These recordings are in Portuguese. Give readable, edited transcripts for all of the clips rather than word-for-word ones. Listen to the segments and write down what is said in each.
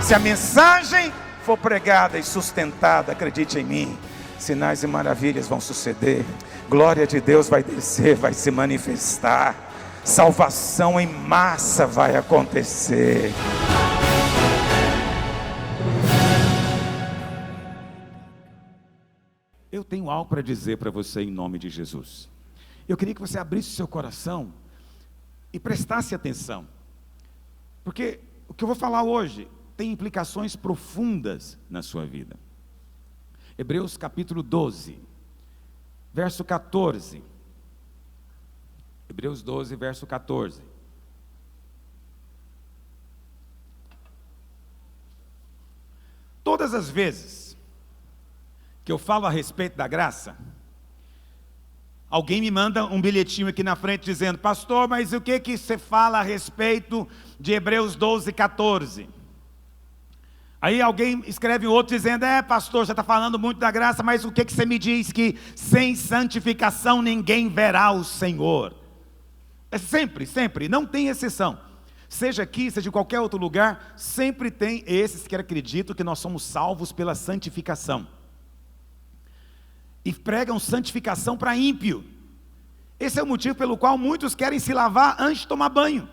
Se a mensagem for pregada e sustentada, acredite em mim, sinais e maravilhas vão suceder, glória de Deus vai descer, vai se manifestar, salvação em massa vai acontecer. Eu tenho algo para dizer para você em nome de Jesus. Eu queria que você abrisse o seu coração e prestasse atenção, porque o que eu vou falar hoje tem implicações profundas na sua vida. Hebreus capítulo 12, verso 14. Hebreus 12, verso 14. Todas as vezes que eu falo a respeito da graça, alguém me manda um bilhetinho aqui na frente dizendo: pastor, mas o que você fala a respeito de Hebreus 12, 14? Aí alguém escreve outro dizendo: pastor, você está falando muito da graça, mas o que você me diz que sem santificação ninguém verá o Senhor? É sempre, não tem exceção. Seja aqui, seja em qualquer outro lugar, sempre tem esses que acreditam que nós somos salvos pela santificação. E pregam santificação para ímpio. Esse é o motivo pelo qual muitos querem se lavar antes de tomar banho.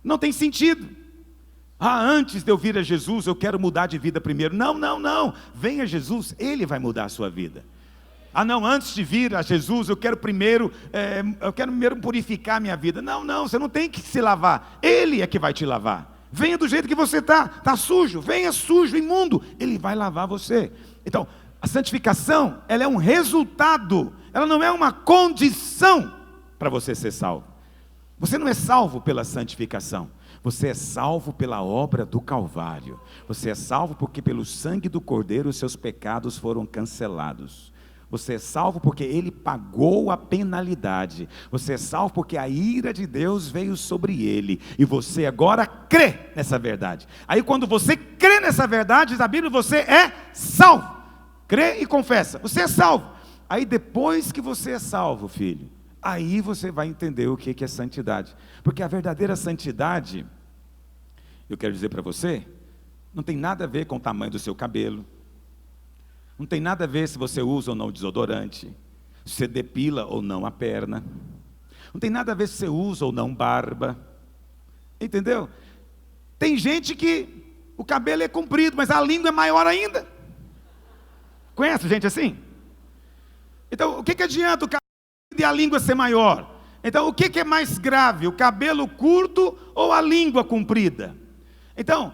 Não tem sentido. Antes de eu vir a Jesus, eu quero mudar de vida primeiro. Não. Venha Jesus, Ele vai mudar a sua vida. Não, antes de vir a Jesus, eu quero primeiro purificar a minha vida. Não, você não tem que se lavar. Ele é que vai te lavar. Venha do jeito que você está sujo. Venha sujo, imundo. Ele vai lavar você. Então, a santificação, ela é um resultado. Ela não é uma condição para você ser salvo. Você não é salvo pela santificação. Você é salvo pela obra do Calvário. Você é salvo porque pelo sangue do Cordeiro os seus pecados foram cancelados. Você é salvo porque Ele pagou a penalidade. Você é salvo porque a ira de Deus veio sobre Ele. E você agora crê nessa verdade. Aí quando você crê nessa verdade, a Bíblia, você é salvo. Crê e confessa, você é salvo. Aí depois que você é salvo, filho, aí você vai entender o que é santidade. Porque a verdadeira santidade, eu quero dizer para você, não tem nada a ver com o tamanho do seu cabelo. Não tem nada a ver se você usa ou não desodorante, se você depila ou não a perna. Não tem nada a ver se você usa ou não barba. Entendeu? Tem gente que o cabelo é comprido, mas a língua é maior ainda. Conhece gente assim? Então, o que adianta o cabelo e a língua ser maior? Então, o que é mais grave? O cabelo curto ou a língua comprida? Então,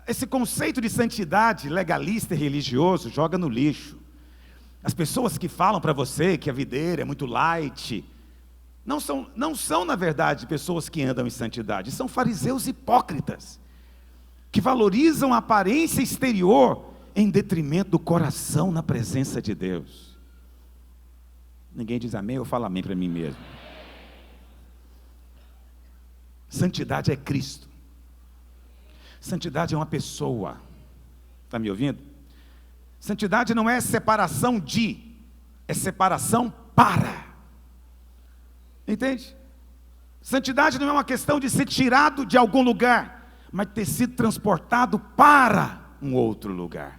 esse conceito de santidade legalista e religioso joga no lixo. As pessoas que falam para você que a videira é muito light, não são na verdade pessoas que andam em santidade, são fariseus hipócritas, que valorizam a aparência exterior em detrimento do coração na presença de Deus. Ninguém diz amém, eu falo amém para mim mesmo. Santidade é Cristo. Santidade é uma pessoa. Está me ouvindo? Santidade não é separação de, é separação para. Entende? Santidade não é uma questão de ser tirado de algum lugar, mas ter sido transportado para um outro lugar.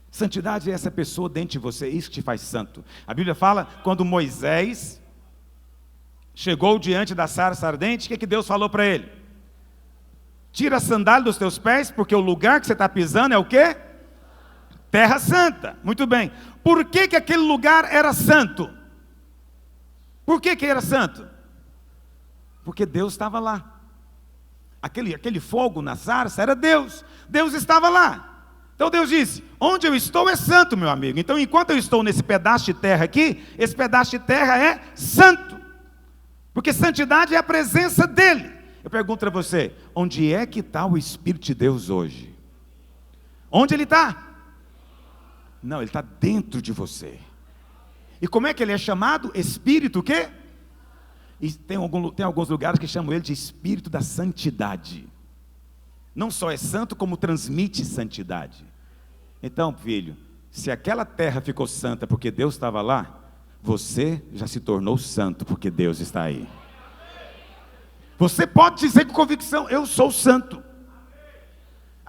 Santidade é essa pessoa dentro de você, isso que te faz santo. A Bíblia fala, quando Moisés chegou diante da sarça ardente, o que Deus falou para ele? Tira a sandália dos teus pés, porque o lugar que você está pisando é o quê? Terra santa. Muito bem. Por que aquele lugar era santo? Por que era santo? Porque Deus estava lá. Aquele fogo na sarça era Deus. Deus estava lá. Então Deus disse, onde eu estou é santo, meu amigo. Então enquanto eu estou nesse pedaço de terra aqui, esse pedaço de terra é santo. Porque santidade é a presença dEle. Eu pergunto para você, onde é que está o Espírito de Deus hoje? Onde Ele está? Não, Ele está dentro de você. E como é que Ele é chamado? Espírito o quê? E tem alguns lugares que chamam Ele de Espírito da Santidade. Não só é santo, como transmite santidade. Então, filho, se aquela terra ficou santa porque Deus estava lá, você já se tornou santo porque Deus está aí. Você pode dizer com convicção, eu sou santo.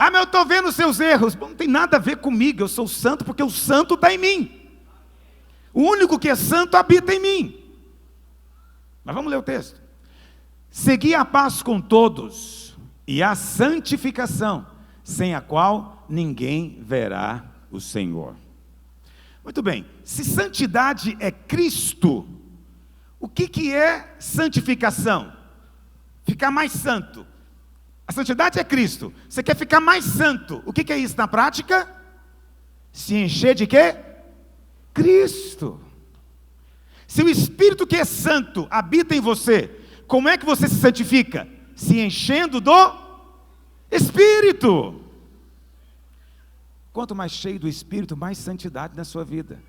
Ah, mas eu estou vendo os seus erros. Bom, não tem nada a ver comigo, eu sou santo porque o santo está em mim. O único que é santo habita em mim. Mas vamos ler o texto. Segui a paz com todos e a santificação, sem a qual ninguém verá o Senhor. Muito bem, se santidade é Cristo, o que é santificação? Ficar mais santo. A santidade é Cristo. Você quer ficar mais santo. O que é isso na prática? Se encher de quê? Cristo. Se o Espírito que é santo habita em você, como é que você se santifica? Se enchendo do Espírito. Quanto mais cheio do Espírito, mais santidade na sua vida.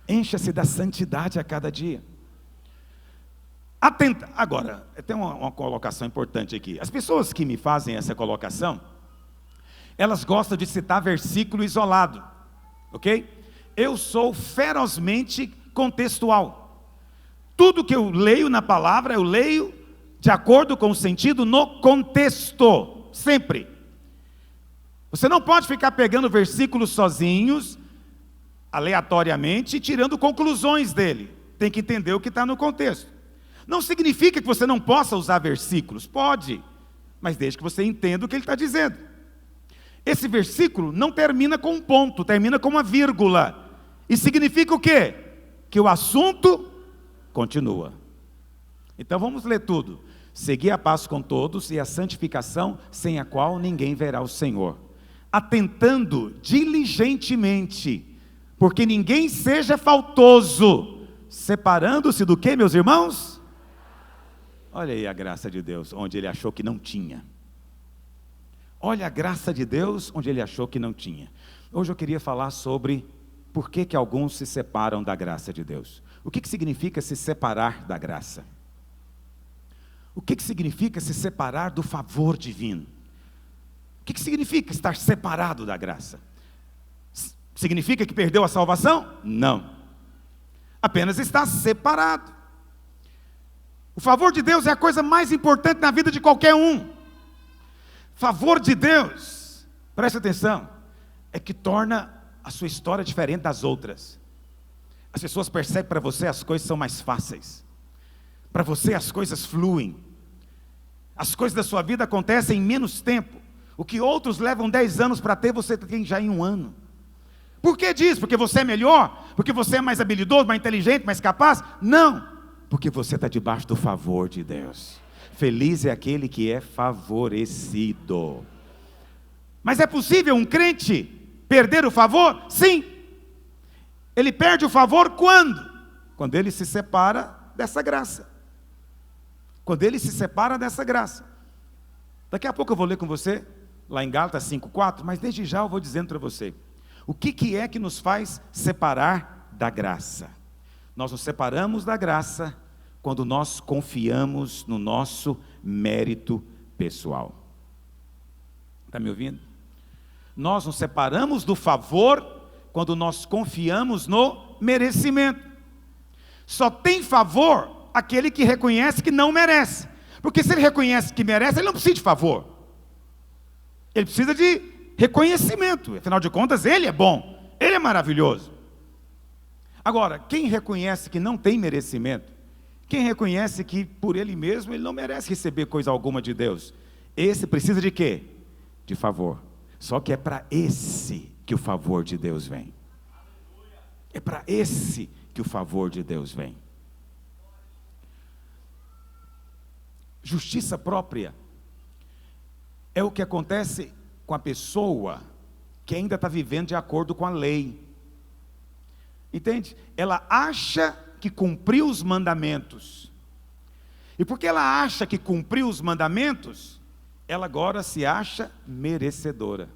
Encha-se da santidade a cada dia. Agora, tem uma colocação importante aqui. As pessoas que me fazem essa colocação, elas gostam de citar versículo isolado, ok? Eu sou ferozmente contextual. Tudo que eu leio na palavra, eu leio de acordo com o sentido no contexto, sempre. Você não pode ficar pegando versículos sozinhos, aleatoriamente, e tirando conclusões dele. Tem que entender o que está no contexto. Não significa que você não possa usar versículos, pode, mas desde que você entenda o que ele está dizendo. Esse versículo não termina com um ponto, termina com uma vírgula. E significa o quê? Que o assunto continua. Então vamos ler tudo. Segui a paz com todos e a santificação, sem a qual ninguém verá o Senhor. Atentando diligentemente, porque ninguém seja faltoso, separando-se do quê, meus irmãos? Olha aí a graça de Deus, onde ele achou que não tinha. Olha a graça de Deus, onde ele achou que não tinha. Hoje eu queria falar sobre por que alguns se separam da graça de Deus. O que significa se separar da graça? O que significa se separar do favor divino? O que significa estar separado da graça? Significa que perdeu a salvação? Não. Apenas está separado. O favor de Deus é a coisa mais importante na vida de qualquer um. Favor de Deus, preste atenção, é que torna a sua história diferente das outras. As pessoas percebem que para você as coisas são mais fáceis. Para você as coisas fluem. As coisas da sua vida acontecem em menos tempo. O que outros levam 10 anos para ter, você tem já em 1 ano. Por que diz? Porque você é melhor? Porque você é mais habilidoso, mais inteligente, mais capaz? Não. Porque você está debaixo do favor de Deus. Feliz é aquele que é favorecido. Mas é possível um crente perder o favor? Sim. Ele perde o favor quando? Quando ele se separa dessa graça. Quando ele se separa dessa graça. Daqui a pouco eu vou ler com você, lá em Gálatas 5:4, mas desde já eu vou dizendo para você. O que é que nos faz separar da graça? Nós nos separamos da graça quando nós confiamos no nosso mérito pessoal. Está me ouvindo? Nós nos separamos do favor quando nós confiamos no merecimento. Só tem favor aquele que reconhece que não merece. Porque se ele reconhece que merece, ele não precisa de favor. Ele precisa de reconhecimento. Afinal de contas, ele é bom, ele é maravilhoso. Agora, quem reconhece que não tem merecimento, quem reconhece que por ele mesmo ele não merece receber coisa alguma de Deus, esse precisa de quê? De favor. Só que é para esse que o favor de Deus vem. É para esse que o favor de Deus vem. Justiça própria é o que acontece com a pessoa que ainda está vivendo de acordo com a lei. Entende? Ela acha que cumpriu os mandamentos. E porque ela acha que cumpriu os mandamentos, ela agora se acha merecedora.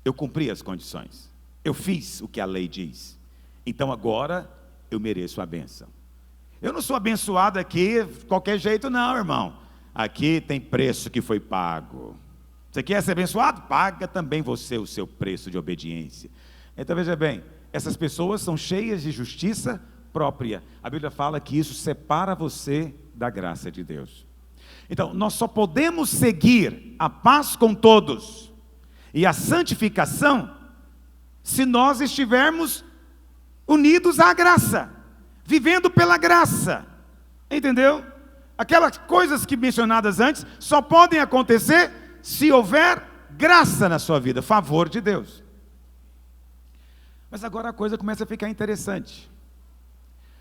Eu cumpri as condições. Eu fiz o que a lei diz. Então agora eu mereço a bênção. Eu não sou abençoado aqui de qualquer jeito não, irmão. Aqui tem preço que foi pago. Você quer ser abençoado? Paga também você o seu preço de obediência. Então veja bem, essas pessoas são cheias de justiça própria. A Bíblia fala que isso separa você da graça de Deus. Então, nós só podemos seguir a paz com todos e a santificação se nós estivermos unidos à graça, vivendo pela graça, entendeu? Aquelas coisas que mencionadas antes só podem acontecer se houver graça na sua vida, favor de Deus. Mas agora a coisa começa a ficar interessante,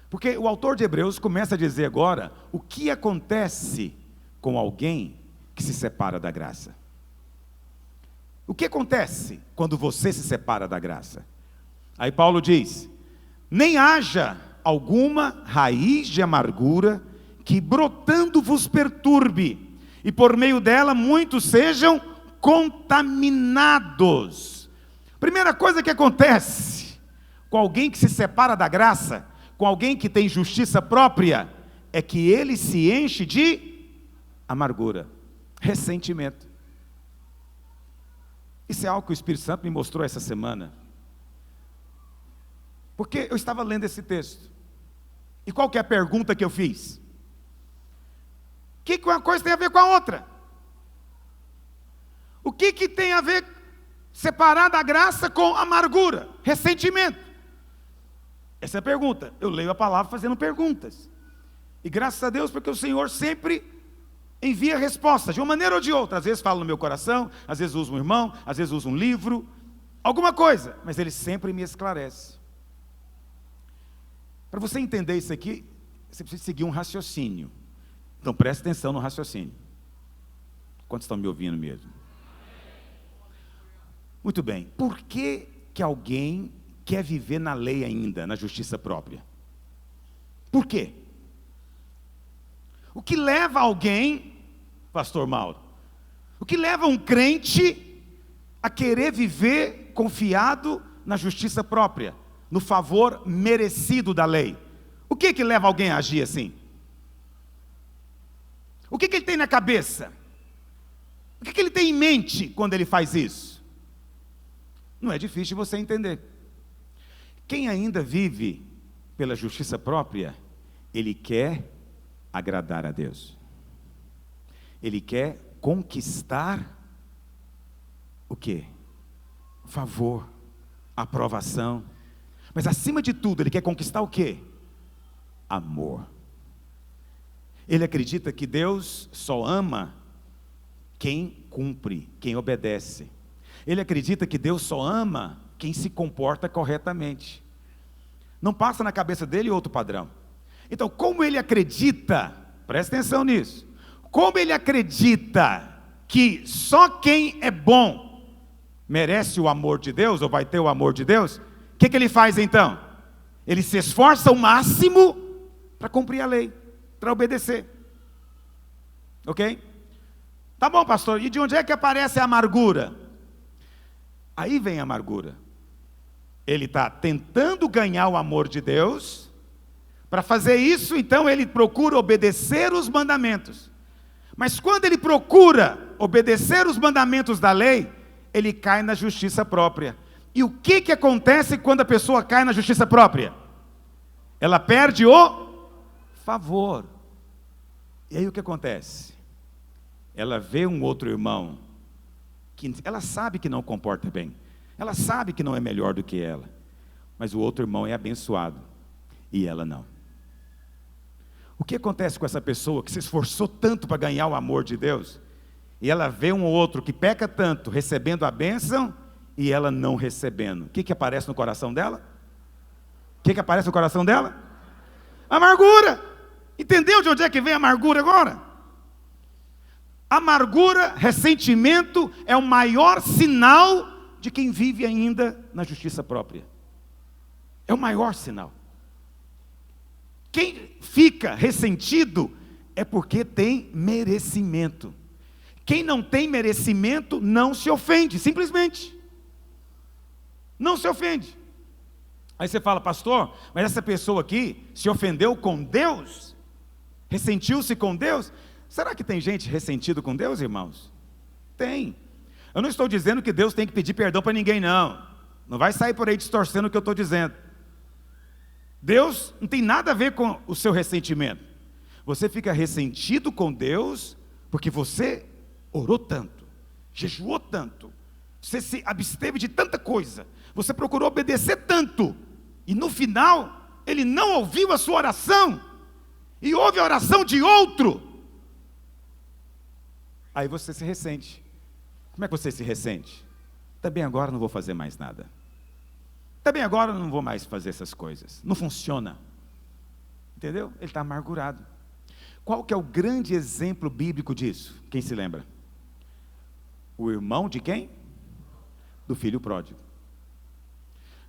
porque o autor de Hebreus começa a dizer agora o que acontece com alguém que se separa da graça. O que acontece quando você se separa da graça? Aí Paulo diz: nem haja alguma raiz de amargura que brotando vos perturbe, e por meio dela muitos sejam contaminados. Primeira coisa que acontece com alguém que se separa da graça, com alguém que tem justiça própria, é que ele se enche de amargura, ressentimento. Isso é algo que o Espírito Santo me mostrou essa semana, porque eu estava lendo esse texto, e qual que é a pergunta que eu fiz? O que uma coisa tem a ver com a outra? O que tem a ver separar da graça com amargura, ressentimento? Essa é a pergunta. Eu leio a palavra fazendo perguntas, e graças a Deus, porque o Senhor sempre envia respostas, de uma maneira ou de outra. Às vezes fala no meu coração, às vezes usa um irmão, às vezes usa um livro, alguma coisa, mas Ele sempre me esclarece. Para você entender isso aqui, você precisa seguir um raciocínio. Então preste atenção no raciocínio. Quantos estão me ouvindo mesmo? Muito bem. Por que alguém quer viver na lei ainda, na justiça própria? Por quê? O que leva alguém, pastor Mauro, o que leva um crente a querer viver confiado na justiça própria, no favor merecido da lei? O que leva alguém a agir assim? O que ele tem na cabeça? O que ele tem em mente quando ele faz isso? Não é difícil você entender. Quem ainda vive pela justiça própria, ele quer agradar a Deus. Ele quer conquistar o quê? Favor, aprovação. Mas acima de tudo, ele quer conquistar o quê? Amor. Ele acredita que Deus só ama quem cumpre, quem obedece. Ele acredita que Deus só ama quem se comporta corretamente. Não passa na cabeça dele outro padrão. Então, como ele acredita, presta atenção nisso, como ele acredita que só quem é bom merece o amor de Deus, ou vai ter o amor de Deus, o que ele faz então? Ele se esforça ao máximo para cumprir a lei, para obedecer. Ok? Tá bom, pastor, e de onde é que aparece a amargura? Aí vem a amargura. Ele está tentando ganhar o amor de Deus. Para fazer isso, então, ele procura obedecer os mandamentos. Mas quando ele procura obedecer os mandamentos da lei, ele cai na justiça própria. E o que acontece quando a pessoa cai na justiça própria? Ela perde o favor. E aí o que acontece? Ela vê um outro irmão, que ela sabe que não comporta bem, ela sabe que não é melhor do que ela, mas o outro irmão é abençoado, e ela não. O que acontece com essa pessoa que se esforçou tanto para ganhar o amor de Deus, e ela vê um outro que peca tanto, recebendo a bênção, e ela não recebendo? O que aparece no coração dela? O que aparece no coração dela? Amargura. Entendeu de onde é que vem a amargura agora? Amargura, ressentimento é o maior sinal de quem vive ainda na justiça própria. É o maior sinal. Quem fica ressentido é porque tem merecimento. Quem não tem merecimento não se ofende, simplesmente. Não se ofende. Aí você fala, pastor, mas essa pessoa aqui se ofendeu com Deus? Ressentiu-se com Deus? Será que tem gente ressentida com Deus, irmãos? Tem. Eu não estou dizendo que Deus tem que pedir perdão para ninguém, não. Não vai sair por aí distorcendo o que eu estou dizendo. Deus não tem nada a ver com o seu ressentimento. Você fica ressentido com Deus porque você orou tanto, jejuou tanto, você se absteve de tanta coisa, você procurou obedecer tanto, e no final, Ele não ouviu a sua oração, e ouve a oração de outro. Aí você se ressente. Como é que você se ressente? Também agora não vou fazer mais nada. Também agora não vou mais fazer essas coisas. Não funciona. Entendeu? Ele está amargurado. Qual que é o grande exemplo bíblico disso? Quem se lembra? O irmão de quem? Do filho pródigo.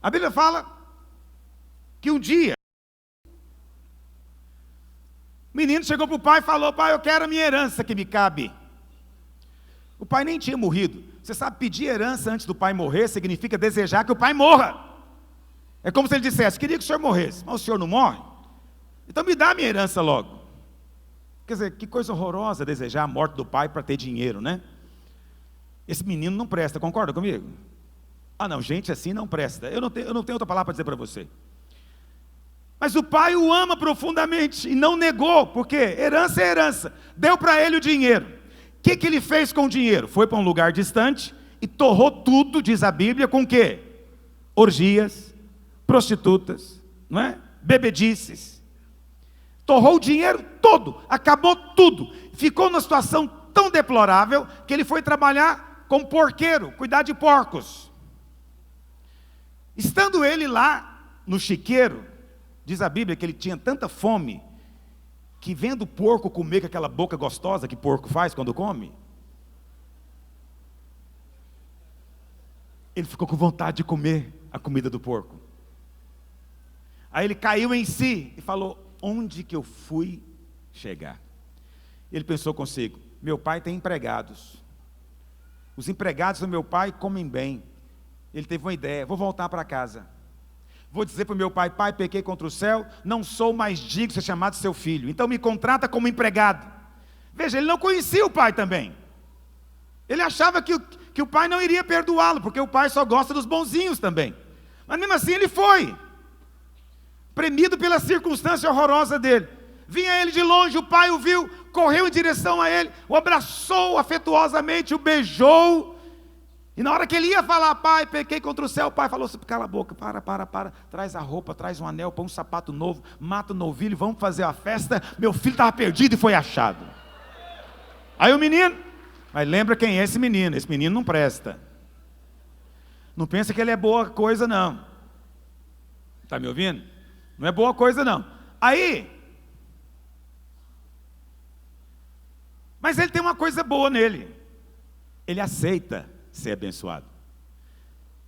A Bíblia fala que um dia o menino chegou para o pai e falou: pai, eu quero a minha herança que me cabe. O pai nem tinha morrido. Você sabe, pedir herança antes do pai morrer significa desejar que o pai morra. É como se ele dissesse: queria que o senhor morresse, mas o senhor não morre, então me dá a minha herança logo. Quer dizer, que coisa horrorosa desejar a morte do pai para ter dinheiro, né? Esse menino não presta, concorda comigo? Ah não, gente assim não presta. Eu não tenho outra palavra para dizer para você. Mas o pai o ama profundamente e não negou, porque herança é herança. Deu para ele o dinheiro. O que ele fez com o dinheiro? Foi para um lugar distante e torrou tudo, diz a Bíblia, com o quê? Orgias, prostitutas, não é? Bebedices. Torrou o dinheiro todo, acabou tudo. Ficou numa situação tão deplorável que ele foi trabalhar como porqueiro, cuidar de porcos. Estando ele lá no chiqueiro, diz a Bíblia que ele tinha tanta fome, que vendo o porco comer com aquela boca gostosa que porco faz quando come, ele ficou com vontade de comer a comida do porco. Aí ele caiu em si e falou: onde que eu fui chegar? Ele pensou consigo: meu pai tem empregados, os empregados do meu pai comem bem. Ele teve uma ideia: vou voltar para casa, vou dizer para o meu pai: pai, pequei contra o céu, não sou mais digno de ser chamado seu filho, então me contrata como empregado. Veja, ele não conhecia o pai também. Ele achava que o pai não iria perdoá-lo, porque o pai só gosta dos bonzinhos também. Mas mesmo assim ele foi, premido pela circunstância horrorosa dele. Vinha ele de longe, o pai o viu, correu em direção a ele, o abraçou afetuosamente, o beijou. E na hora que ele ia falar: pai, pequei contra o céu, o pai falou assim: cala a boca, para, traz a roupa, traz um anel, põe um sapato novo, mata o novilho, vamos fazer a festa, meu filho estava perdido e foi achado. Aí o menino, mas lembra quem é esse menino não presta. Não pensa que ele é boa coisa não. Está me ouvindo? Não é boa coisa não. Aí, mas ele tem uma coisa boa nele, ele aceita ser abençoado.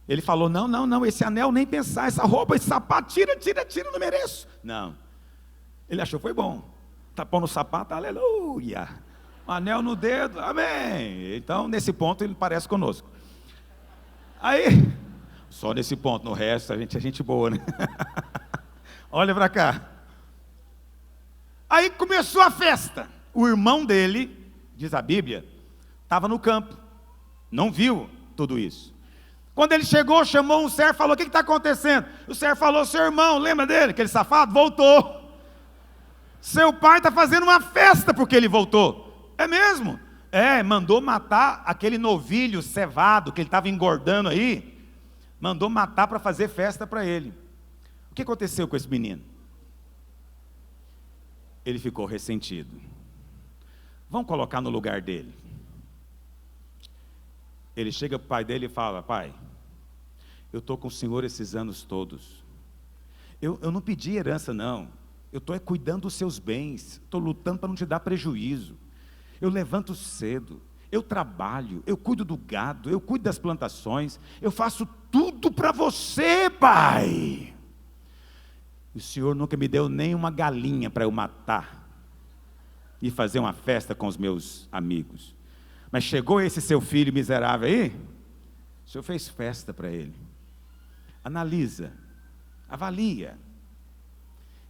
Ele falou: não, esse anel nem pensar, essa roupa, esse sapato, tira, não mereço. Não, ele achou foi bom, tapão no sapato, aleluia, um anel no dedo, amém. Então nesse ponto ele parece conosco. Aí, só nesse ponto, no resto a gente é gente boa, né? Olha para cá. Aí começou a festa. O irmão dele, diz a Bíblia, estava no campo, não viu tudo isso. Quando ele chegou, chamou um servo, falou: o que está acontecendo? O servo falou: seu irmão, lembra dele, aquele safado? Voltou. Seu pai está fazendo uma festa porque ele voltou. É mesmo? É, mandou matar aquele novilho cevado que ele estava engordando aí, mandou matar para fazer festa para ele. O que aconteceu com esse menino? Ele ficou ressentido. Vamos colocar no lugar dele. Ele chega para o pai dele e fala: pai, eu estou com o senhor esses anos todos, eu não pedi herança não, eu estou cuidando dos seus bens, estou lutando para não te dar prejuízo, eu levanto cedo, eu trabalho, eu cuido do gado, eu cuido das plantações, eu faço tudo para você, pai. O senhor nunca me deu nem uma galinha para eu matar e fazer uma festa com os meus amigos. Mas chegou esse seu filho miserável aí, o senhor fez festa para ele. Analisa, avalia.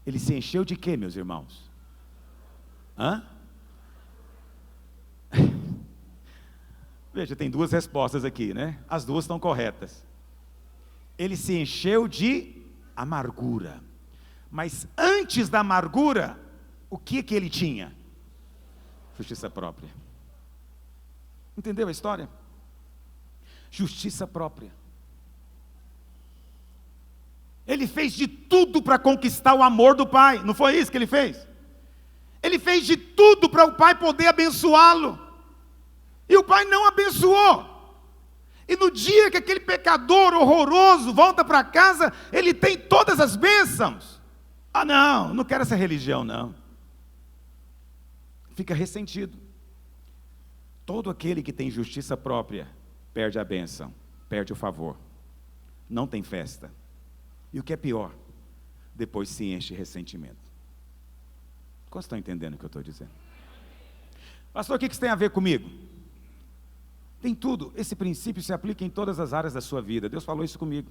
Ele se encheu de quê, meus irmãos? Veja, tem duas respostas aqui, né? As duas estão corretas. Ele se encheu de amargura. Mas antes da amargura, o que ele tinha? Justiça própria. Entendeu a história? Justiça própria. Ele fez de tudo para conquistar o amor do pai. Não foi isso que ele fez? Ele fez de tudo para o pai poder abençoá-lo. E o pai não abençoou. E no dia que aquele pecador horroroso volta para casa, ele tem todas as bênçãos. Ah, não quero essa religião, não. Fica ressentido. Todo aquele que tem justiça própria perde a bênção, perde o favor. Não tem festa. E o que é pior, depois se enche de ressentimento. Quantos estão entendendo o que eu estou dizendo? Pastor, o que isso tem a ver comigo? Tem tudo. Esse princípio se aplica em todas as áreas da sua vida. Deus falou isso comigo.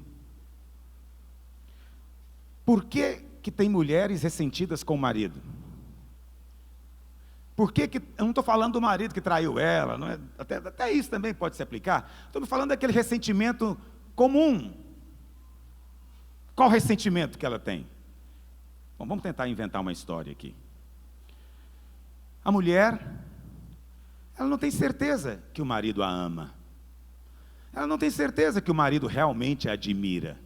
Por que tem mulheres ressentidas com o marido? Por que eu não estou falando do marido que traiu ela, não é? Até isso também pode se aplicar. Estou falando daquele ressentimento comum. Qual ressentimento que ela tem? Bom, vamos tentar inventar uma história aqui. A mulher, ela não tem certeza que o marido a ama. Ela não tem certeza que o marido realmente a admira.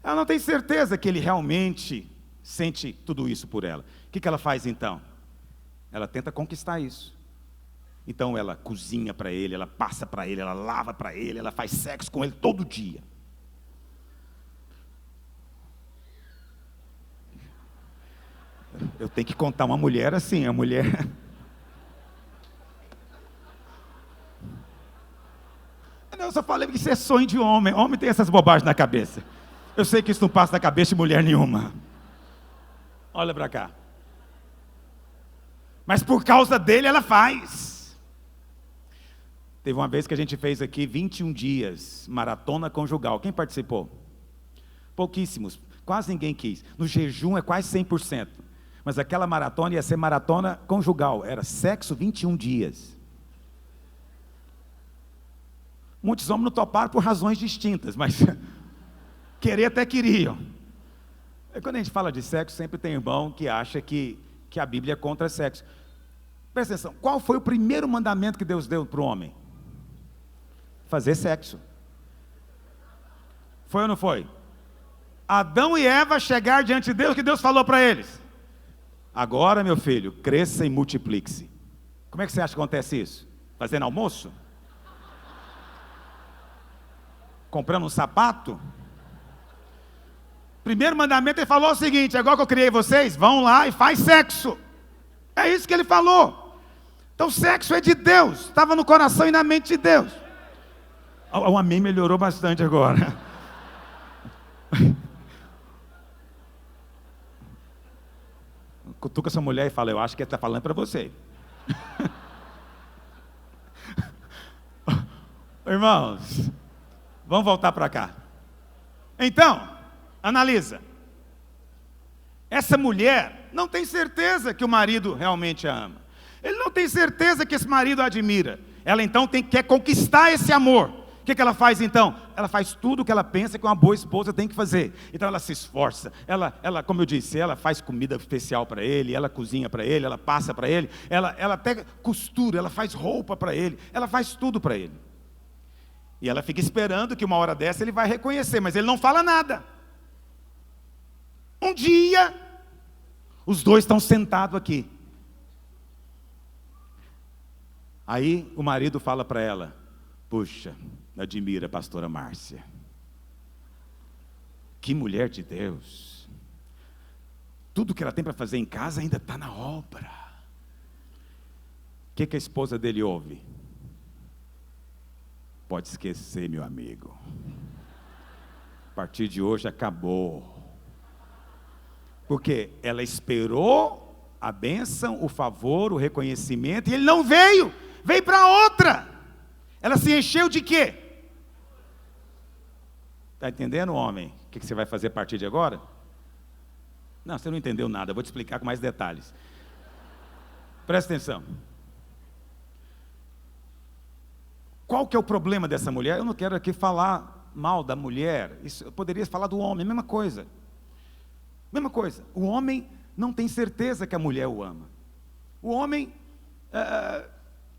Ela não tem certeza que ele realmente sente tudo isso por ela. O que ela faz então? Ela tenta conquistar isso. Então ela cozinha para ele, ela passa para ele, ela lava para ele, ela faz sexo com ele todo dia. Eu tenho que contar uma mulher assim, a mulher... Não, eu só falei que isso é sonho de homem. Homem tem essas bobagens na cabeça. Eu sei que isso não passa na cabeça de mulher nenhuma. Olha para cá. Mas por causa dele ela faz. Teve uma vez que a gente fez aqui 21 dias, maratona conjugal. Quem participou? Pouquíssimos, quase ninguém quis. No jejum é quase 100%. Mas aquela maratona ia ser maratona conjugal. Era sexo 21 dias. Muitos homens não toparam por razões distintas, mas querer até queriam. E quando a gente fala de sexo, sempre tem irmão que acha que a Bíblia é contra sexo. Presta atenção, qual foi o primeiro mandamento que Deus deu para o homem? Fazer sexo. Foi ou não foi? Adão e Eva chegaram diante de Deus, o que Deus falou para eles? Agora, meu filho, cresça e multiplique-se. Como é que você acha que acontece isso? Fazendo almoço? Comprando um sapato? Primeiro mandamento ele falou o seguinte: agora que eu criei vocês, vão lá e faz sexo. É isso que ele falou. Então sexo é de Deus, estava no coração e na mente de Deus. O amém melhorou bastante agora. Cutuca essa mulher e fala: eu acho que ele está falando para você. Irmãos, vamos voltar para cá. Então, analisa. Essa mulher não tem certeza que o marido realmente a ama. Ele não tem certeza que esse marido a admira. Ela então quer conquistar esse amor. O que ela faz então? Ela faz tudo o que ela pensa que uma boa esposa tem que fazer. Então ela se esforça, ela como eu disse, ela faz comida especial para ele, ela cozinha para ele, ela passa para ele, ela até costura, ela faz roupa para ele, ela faz tudo para ele. E ela fica esperando que uma hora dessa ele vai reconhecer, mas ele não fala nada. Um dia, os dois estão sentados aqui. Aí o marido fala para ela: puxa, admira a pastora Márcia. Que mulher de Deus. Tudo que ela tem para fazer em casa ainda está na obra. O que a esposa dele ouve? Pode esquecer, meu amigo. A partir de hoje acabou. Porque ela esperou a bênção, o favor, o reconhecimento, e ele não veio. Veio para outra. Ela se encheu de quê? Está entendendo, homem? O que você vai fazer a partir de agora? Não, você não entendeu nada. Eu vou te explicar com mais detalhes. Presta atenção. Qual que é o problema dessa mulher? Eu não quero aqui falar mal da mulher. Isso, eu poderia falar do homem, mesma coisa. Mesma coisa. O homem não tem certeza que a mulher o ama. O homem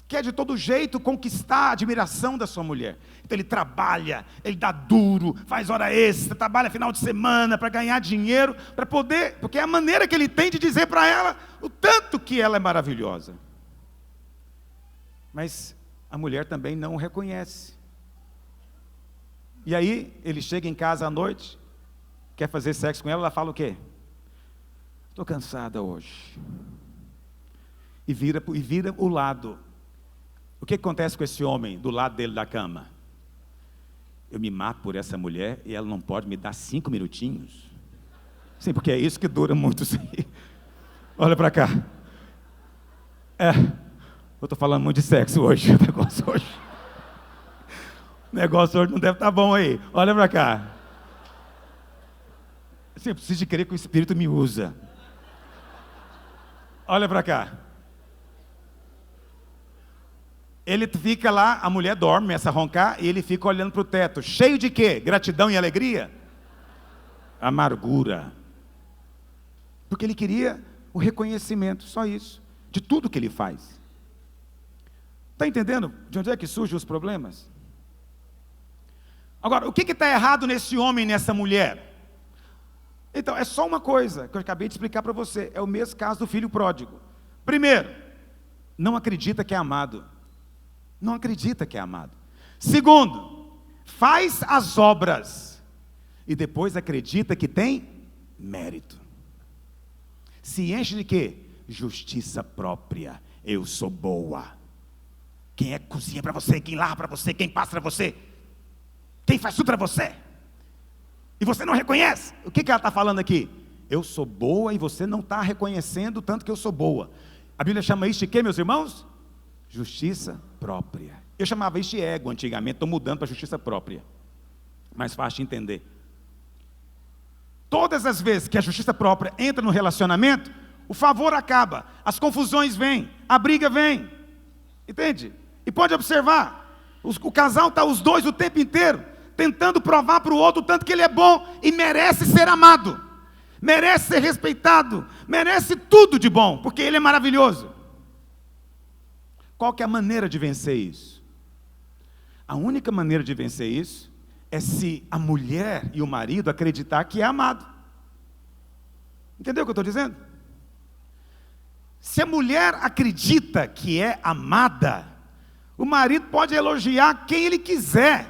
quer de todo jeito conquistar a admiração da sua mulher. Então ele trabalha, ele dá duro, faz hora extra, trabalha final de semana para ganhar dinheiro, para poder, porque é a maneira que ele tem de dizer para ela o tanto que ela é maravilhosa. Mas a mulher também não o reconhece. E aí ele chega em casa à noite, quer fazer sexo com ela, ela fala o quê? Estou cansada hoje. E vira o lado. O que acontece com esse homem do lado dele da cama? Eu me mato por essa mulher e ela não pode me dar 5 minutinhos? Sim, porque é isso que dura muito. Olha para cá. Eu estou falando muito de sexo hoje. O negócio hoje não deve estar bom aí. Olha para cá. Sim, eu preciso de crer que o Espírito me usa. Olha para cá. Ele fica lá, a mulher dorme, começa a roncar, e ele fica olhando para o teto. Cheio de quê? Gratidão e alegria? Amargura. Porque ele queria o reconhecimento, só isso, de tudo que ele faz. Está entendendo de onde é que surgem os problemas? Agora, o que está errado nesse homem e nessa mulher? Então, é só uma coisa que eu acabei de explicar para você. É o mesmo caso do filho pródigo. Primeiro, não acredita que é amado. Não acredita que é amado. Segundo, faz as obras e depois acredita que tem mérito. Se enche de quê? Justiça própria. Eu sou boa. Quem é que cozinha para você? Quem lava para você? Quem passa para você? Quem faz tudo para você? E você não reconhece? O que ela está falando aqui? Eu sou boa e você não está reconhecendo tanto que eu sou boa. A Bíblia chama isso de quê, meus irmãos? Justiça própria. Eu chamava isso de ego antigamente, estou mudando para justiça própria. Mais fácil de entender. Todas as vezes que a justiça própria entra no relacionamento, o favor acaba, as confusões vêm, a briga vem. Entende? E pode observar, o casal está os dois o tempo inteiro, tentando provar para o outro o tanto que ele é bom e merece ser amado, merece ser respeitado, merece tudo de bom, porque ele é maravilhoso. Qual que é a maneira de vencer isso? A única maneira de vencer isso é se a mulher e o marido acreditar que é amado. Entendeu o que eu estou dizendo? Se a mulher acredita que é amada, o marido pode elogiar quem ele quiser,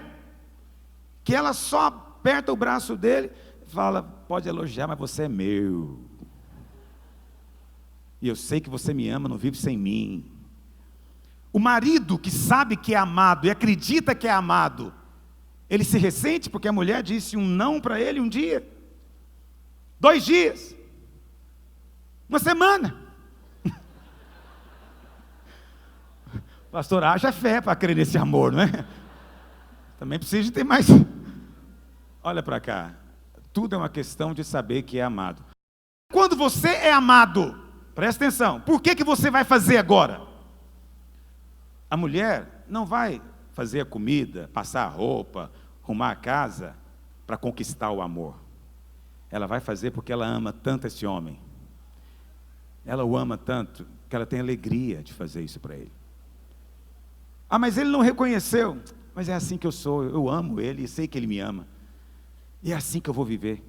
que ela só aperta o braço dele e fala, pode elogiar, mas você é meu. E eu sei que você me ama, não vive sem mim. O marido que sabe que é amado e acredita que é amado, ele se ressente porque a mulher disse um não para ele um dia, 2 dias, uma semana. Pastor, haja fé para crer nesse amor, não é? Também precisa de ter mais. Olha para cá, tudo é uma questão de saber que é amado. Quando você é amado, presta atenção, por que você vai fazer agora? A mulher não vai fazer a comida, passar a roupa, arrumar a casa para conquistar o amor. Ela vai fazer porque ela ama tanto esse homem. Ela o ama tanto que ela tem alegria de fazer isso para ele. Ah, mas ele não reconheceu. Mas é assim que eu sou, eu amo ele e sei que ele me ama. E é assim que eu vou viver.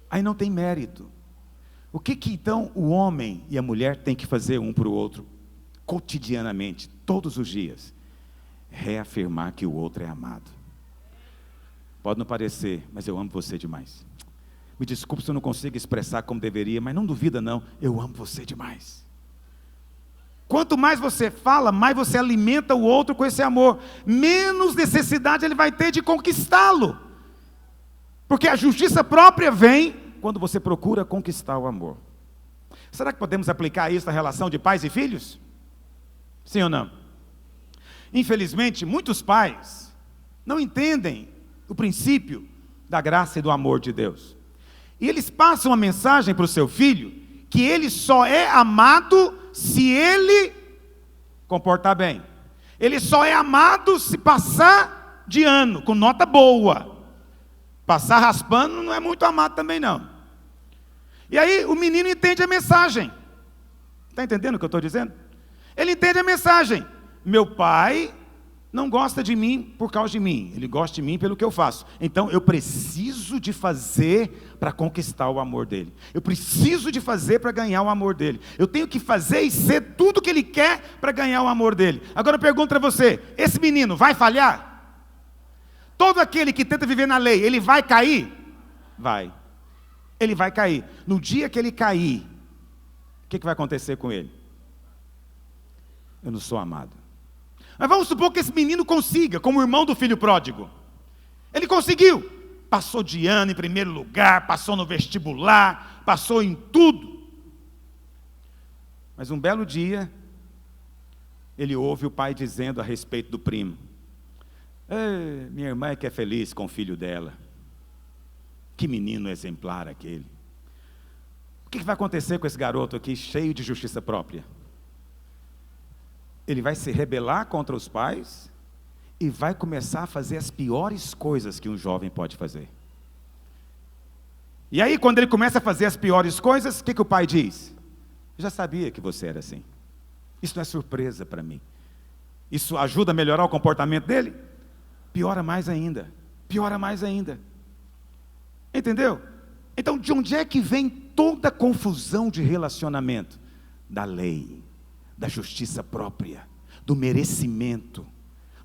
Aí não tem mérito. O que então o homem e a mulher têm que fazer um para o outro? Cotidianamente, todos os dias, reafirmar que o outro é amado. Pode não parecer, mas eu amo você demais. Me desculpe se eu não consigo expressar como deveria, mas não duvida não, eu amo você demais. Quanto mais você fala, mais você alimenta o outro com esse amor, menos necessidade ele vai ter de conquistá-lo. Porque a justiça própria vem quando você procura conquistar o amor. Será que podemos aplicar isso na relação de pais e filhos? Sim ou não? Infelizmente, muitos pais não entendem o princípio da graça e do amor de Deus. E eles passam uma mensagem para o seu filho, que ele só é amado se ele comportar bem. Ele só é amado se passar de ano, com nota boa. Passar raspando não é muito amado também não. E aí o menino entende a mensagem. Está entendendo o que eu estou dizendo? Ele entende a mensagem. Meu pai não gosta de mim por causa de mim. Ele gosta de mim pelo que eu faço. Então eu preciso de fazer para conquistar o amor dele. Eu preciso de fazer para ganhar o amor dele. Eu tenho que fazer e ser tudo que ele quer para ganhar o amor dele. Agora eu pergunto para você, esse menino vai falhar? Todo aquele que tenta viver na lei, ele vai cair? Vai. Ele vai cair. No dia que ele cair, o que vai acontecer com ele? Eu não sou amado. Mas vamos supor que esse menino consiga, como o irmão do filho pródigo. Ele conseguiu. Passou de ano em primeiro lugar, passou no vestibular, passou em tudo. Mas um belo dia, ele ouve o pai dizendo a respeito do primo: minha irmã é que é feliz com o filho dela. Que menino exemplar aquele. O que vai acontecer com esse garoto aqui, cheio de justiça própria? Ele vai se rebelar contra os pais e vai começar a fazer as piores coisas que um jovem pode fazer. E aí, quando ele começa a fazer as piores coisas, o que o pai diz? Eu já sabia que você era assim. Isso não é surpresa para mim. Isso ajuda a melhorar o comportamento dele? Piora mais ainda. Piora mais ainda. Entendeu? Então, de onde é que vem toda a confusão de relacionamento? Da lei, da justiça própria, do merecimento,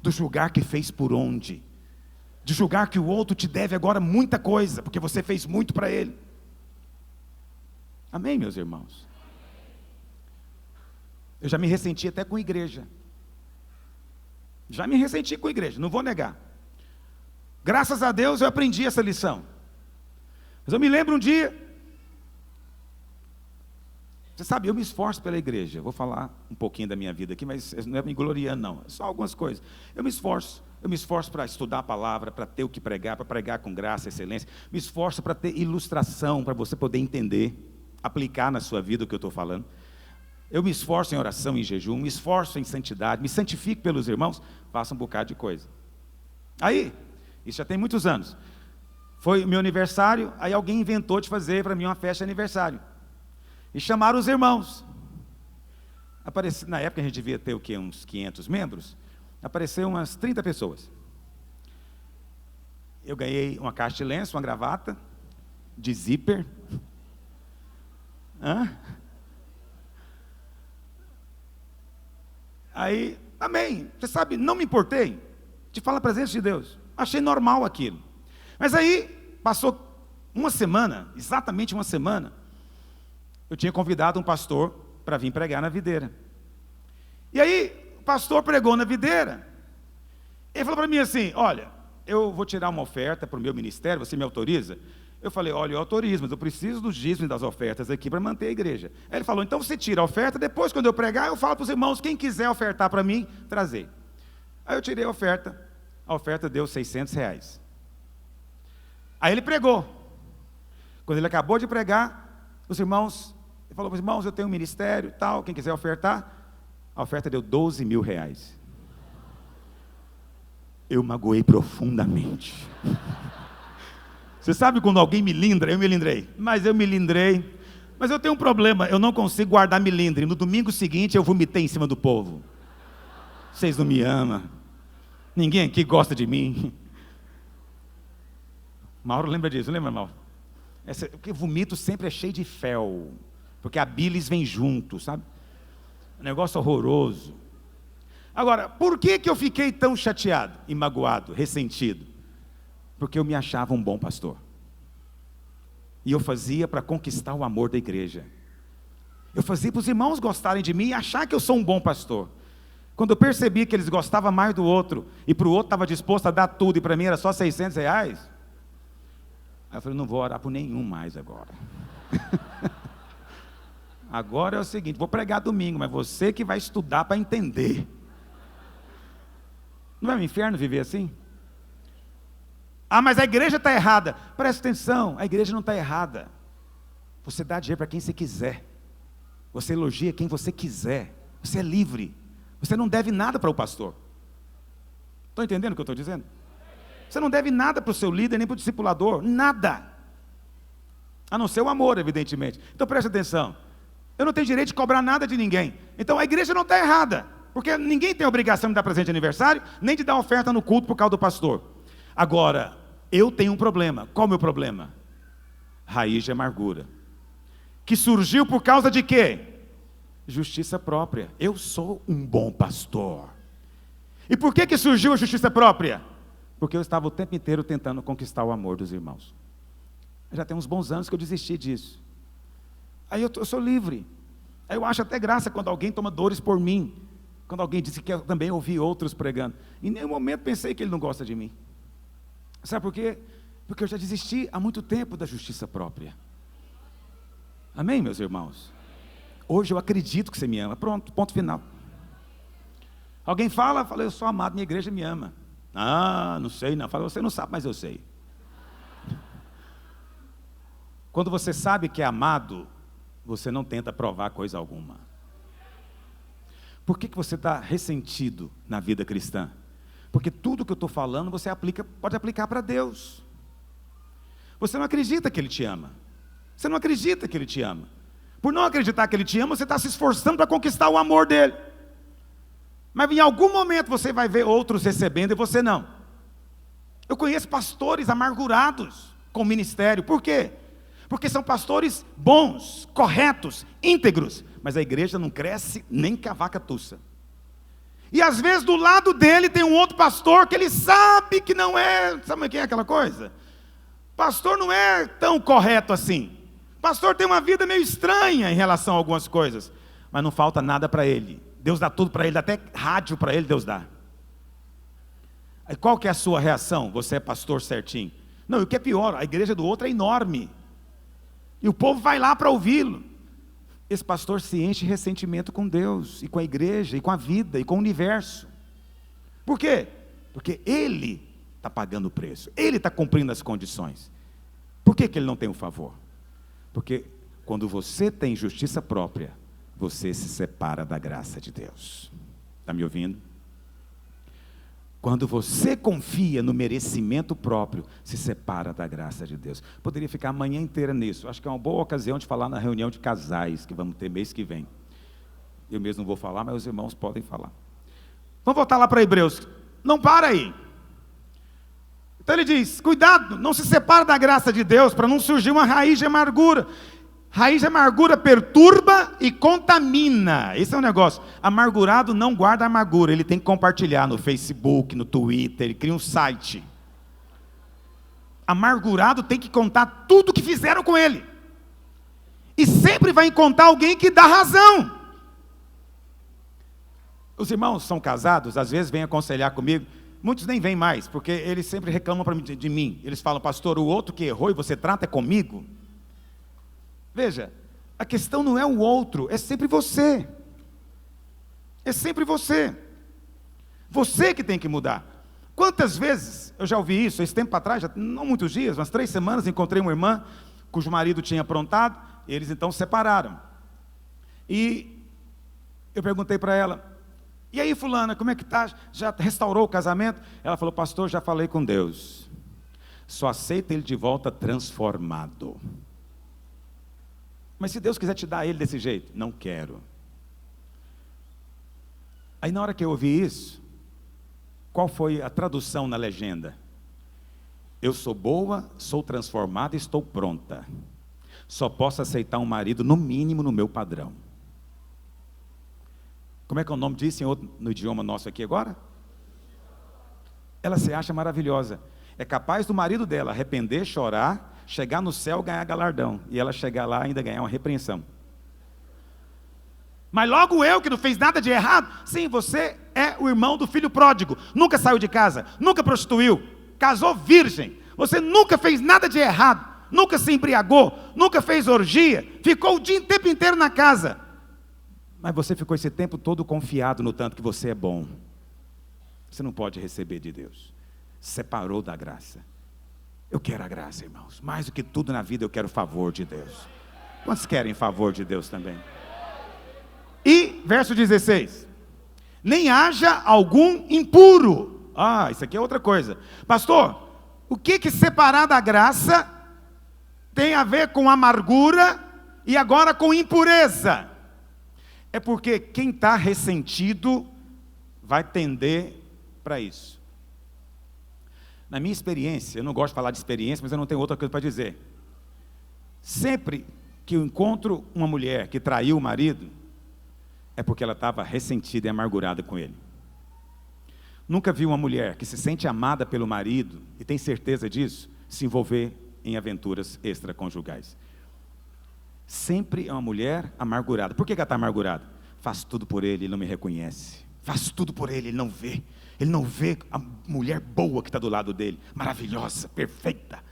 do julgar que fez por onde, de julgar que o outro te deve agora muita coisa, porque você fez muito para ele. Amém, meus irmãos? Eu já me ressenti até com igreja. Já me ressenti com igreja, não vou negar. Graças a Deus eu aprendi essa lição. Mas eu me lembro um dia, você sabe, eu me esforço pela igreja. Vou falar um pouquinho da minha vida aqui, mas não é me gloriando não, é só algumas coisas. Eu me esforço para estudar a palavra, para ter o que pregar, para pregar com graça, excelência. Me esforço para ter ilustração, para você poder entender, aplicar na sua vida o que eu estou falando. Eu me esforço em oração, em jejum, me esforço em santidade, me santifico pelos irmãos, faço um bocado de coisa. Aí, isso já tem muitos anos. Foi o meu aniversário, aí alguém inventou de fazer para mim uma festa de aniversário. E chamaram os irmãos. Na época a gente devia ter o quê? Uns 500 membros. Apareceu umas 30 pessoas. Eu ganhei uma caixa de lenço, uma gravata, de zíper. Aí, amém. Você sabe, não me importei de falar a presença de Deus. Achei normal aquilo. Mas aí, passou uma semana, exatamente uma semana, eu tinha convidado um pastor para vir pregar na videira. E aí, o pastor pregou na videira. Ele falou para mim assim: olha, eu vou tirar uma oferta para o meu ministério, você me autoriza? Eu falei: olha, eu autorizo, mas eu preciso dos dízimos e das ofertas aqui para manter a igreja. Aí ele falou: então você tira a oferta, depois quando eu pregar, eu falo para os irmãos, quem quiser ofertar para mim, trazer. Aí eu tirei a oferta deu R$600. Aí ele pregou. Quando ele acabou de pregar, os irmãos, ele falou para os irmãos: eu tenho um ministério, tal, quem quiser ofertar. A oferta deu R$12.000. Eu magoei profundamente. Você sabe quando alguém me lindra? Eu me lindrei. Mas eu tenho um problema, eu não consigo guardar milindre. No domingo seguinte eu vomitei em cima do povo. Vocês não me amam. Ninguém aqui gosta de mim. Mauro lembra disso, lembra, Mauro? Porque vomito sempre é cheio de fel, porque a bilis vem junto, sabe? Um negócio horroroso. Agora, por que eu fiquei tão chateado e magoado, ressentido? Porque eu me achava um bom pastor. E eu fazia para conquistar o amor da igreja. Eu fazia para os irmãos gostarem de mim e achar que eu sou um bom pastor. Quando eu percebi que eles gostavam mais do outro, e para o outro estava disposto a dar tudo, e para mim era só R$600, aí eu falei: não vou orar por nenhum mais agora. Agora é o seguinte, vou pregar domingo, mas você que vai estudar para entender. Não é um inferno viver assim? Ah, mas a igreja está errada. Presta atenção, a igreja não está errada. Você dá dinheiro para quem você quiser. Você elogia quem você quiser. Você é livre. Você não deve nada para o pastor. Estão entendendo o que eu estou dizendo? Você não deve nada para o seu líder, nem para o discipulador. Nada. A não ser o amor, evidentemente. Então preste atenção. Eu não tenho direito de cobrar nada de ninguém. Então a igreja não está errada. Porque ninguém tem obrigação de dar presente de aniversário, nem de dar oferta no culto por causa do pastor. Agora, eu tenho um problema. Qual é o meu problema? Raiz de amargura. Que surgiu por causa de quê? Justiça própria. Eu sou um bom pastor. E por que surgiu a justiça própria? Porque eu estava o tempo inteiro tentando conquistar o amor dos irmãos. Já tem uns bons anos que eu desisti disso. Aí eu sou livre. Aí eu acho até graça quando alguém toma dores por mim. Quando alguém disse que eu também ouvi outros pregando. Em nenhum momento pensei que ele não gosta de mim. Sabe por quê? Porque eu já desisti há muito tempo da justiça própria. Amém, meus irmãos? Hoje eu acredito que você me ama. Pronto, ponto final. Alguém fala, eu sou amado, minha igreja me ama. Ah, não sei não. Fala, você não sabe, mas eu sei. Quando você sabe que é amado, você não tenta provar coisa alguma. Por que você está ressentido na vida cristã? Porque tudo que eu estou falando, você pode aplicar para Deus. Você não acredita que Ele te ama. Você não acredita que Ele te ama. Por não acreditar que Ele te ama, você está se esforçando para conquistar o amor dEle. Mas em algum momento você vai ver outros recebendo e você não. Eu conheço pastores amargurados com o ministério. Por quê? Porque são pastores bons, corretos, íntegros. Mas a igreja não cresce nem que a vaca tussa. E às vezes do lado dele tem um outro pastor que ele sabe que não é... Sabe o que é aquela coisa? Pastor não é tão correto assim. Pastor tem uma vida meio estranha em relação a algumas coisas. Mas não falta nada para ele. Deus dá tudo para ele, até rádio para ele Deus dá. Aí qual que é a sua reação? Você é pastor certinho. Não, e o que é pior, a igreja do outro é enorme. E o povo vai lá para ouvi-lo. Esse pastor se enche de ressentimento com Deus, e com a igreja, e com a vida, e com o universo. Por quê? Porque ele está pagando o preço. Ele está cumprindo as condições. Por que ele não tem o favor? Porque quando você tem justiça própria, você se separa da graça de Deus. Está me ouvindo? Quando você confia no merecimento próprio, se separa da graça de Deus. Poderia ficar a manhã inteira nisso. Acho que é uma boa ocasião de falar na reunião de casais, que vamos ter mês que vem. Eu mesmo não vou falar, mas os irmãos podem falar. Vamos voltar lá para Hebreus. Não para aí. Então ele diz, cuidado, não se separa da graça de Deus, para não surgir uma raiz de amargura. Raiz de amargura perturba e contamina. Esse é o negócio. Amargurado não guarda amargura. Ele tem que compartilhar no Facebook, no Twitter. Ele cria um site. Amargurado tem que contar tudo que fizeram com ele. E sempre vai encontrar alguém que dá razão. Os irmãos são casados, às vezes vêm aconselhar comigo. Muitos nem vêm mais, porque eles sempre reclamam de mim. Eles falam, pastor, o outro que errou e você trata é comigo. Veja, a questão não é o outro, é sempre você. É sempre você. Você que tem que mudar. Quantas vezes eu já ouvi isso, esse tempo atrás, já, não muitos dias, umas 3 semanas, encontrei uma irmã cujo marido tinha aprontado, e eles então separaram. E eu perguntei para ela, e aí fulana, como é que está? Já restaurou o casamento? Ela falou, pastor, já falei com Deus. Só aceita ele de volta transformado. Mas se Deus quiser te dar ele desse jeito, não quero. Aí na hora que eu ouvi isso, qual foi a tradução na legenda? Eu sou boa, sou transformada, estou pronta. Só posso aceitar um marido, no mínimo, no meu padrão. Como é que é o nome disso no idioma nosso aqui agora? Ela se acha maravilhosa. É capaz do marido dela arrepender, chorar, chegar no céu, ganhar galardão. E ela chegar lá ainda ganhar uma repreensão. Mas logo eu, que não fez nada de errado. Sim, você é o irmão do filho pródigo. Nunca saiu de casa, nunca prostituiu, casou virgem. Você nunca fez nada de errado. Nunca se embriagou, nunca fez orgia. Ficou o tempo inteiro na casa. Mas você ficou esse tempo todo confiado no tanto que você é bom. Você não pode receber de Deus. Separou da graça. Eu quero a graça, irmãos. Mais do que tudo na vida eu quero o favor de Deus. Quantos querem favor de Deus também? E, verso 16. Nem haja algum impuro. Ah, isso aqui é outra coisa. Pastor, o que separar da graça tem a ver com amargura e agora com impureza. É porque quem está ressentido vai tender para isso. Na minha experiência, eu não gosto de falar de experiência, mas eu não tenho outra coisa para dizer. Sempre que eu encontro uma mulher que traiu o marido, é porque ela estava ressentida e amargurada com ele. Nunca vi uma mulher que se sente amada pelo marido e tem certeza disso, se envolver em aventuras extraconjugais. Sempre é uma mulher amargurada. Por que ela está amargurada? Faço tudo por ele, ele não me reconhece. Faço tudo por ele, ele não vê. Ele não vê a mulher boa que está do lado dele, maravilhosa, perfeita.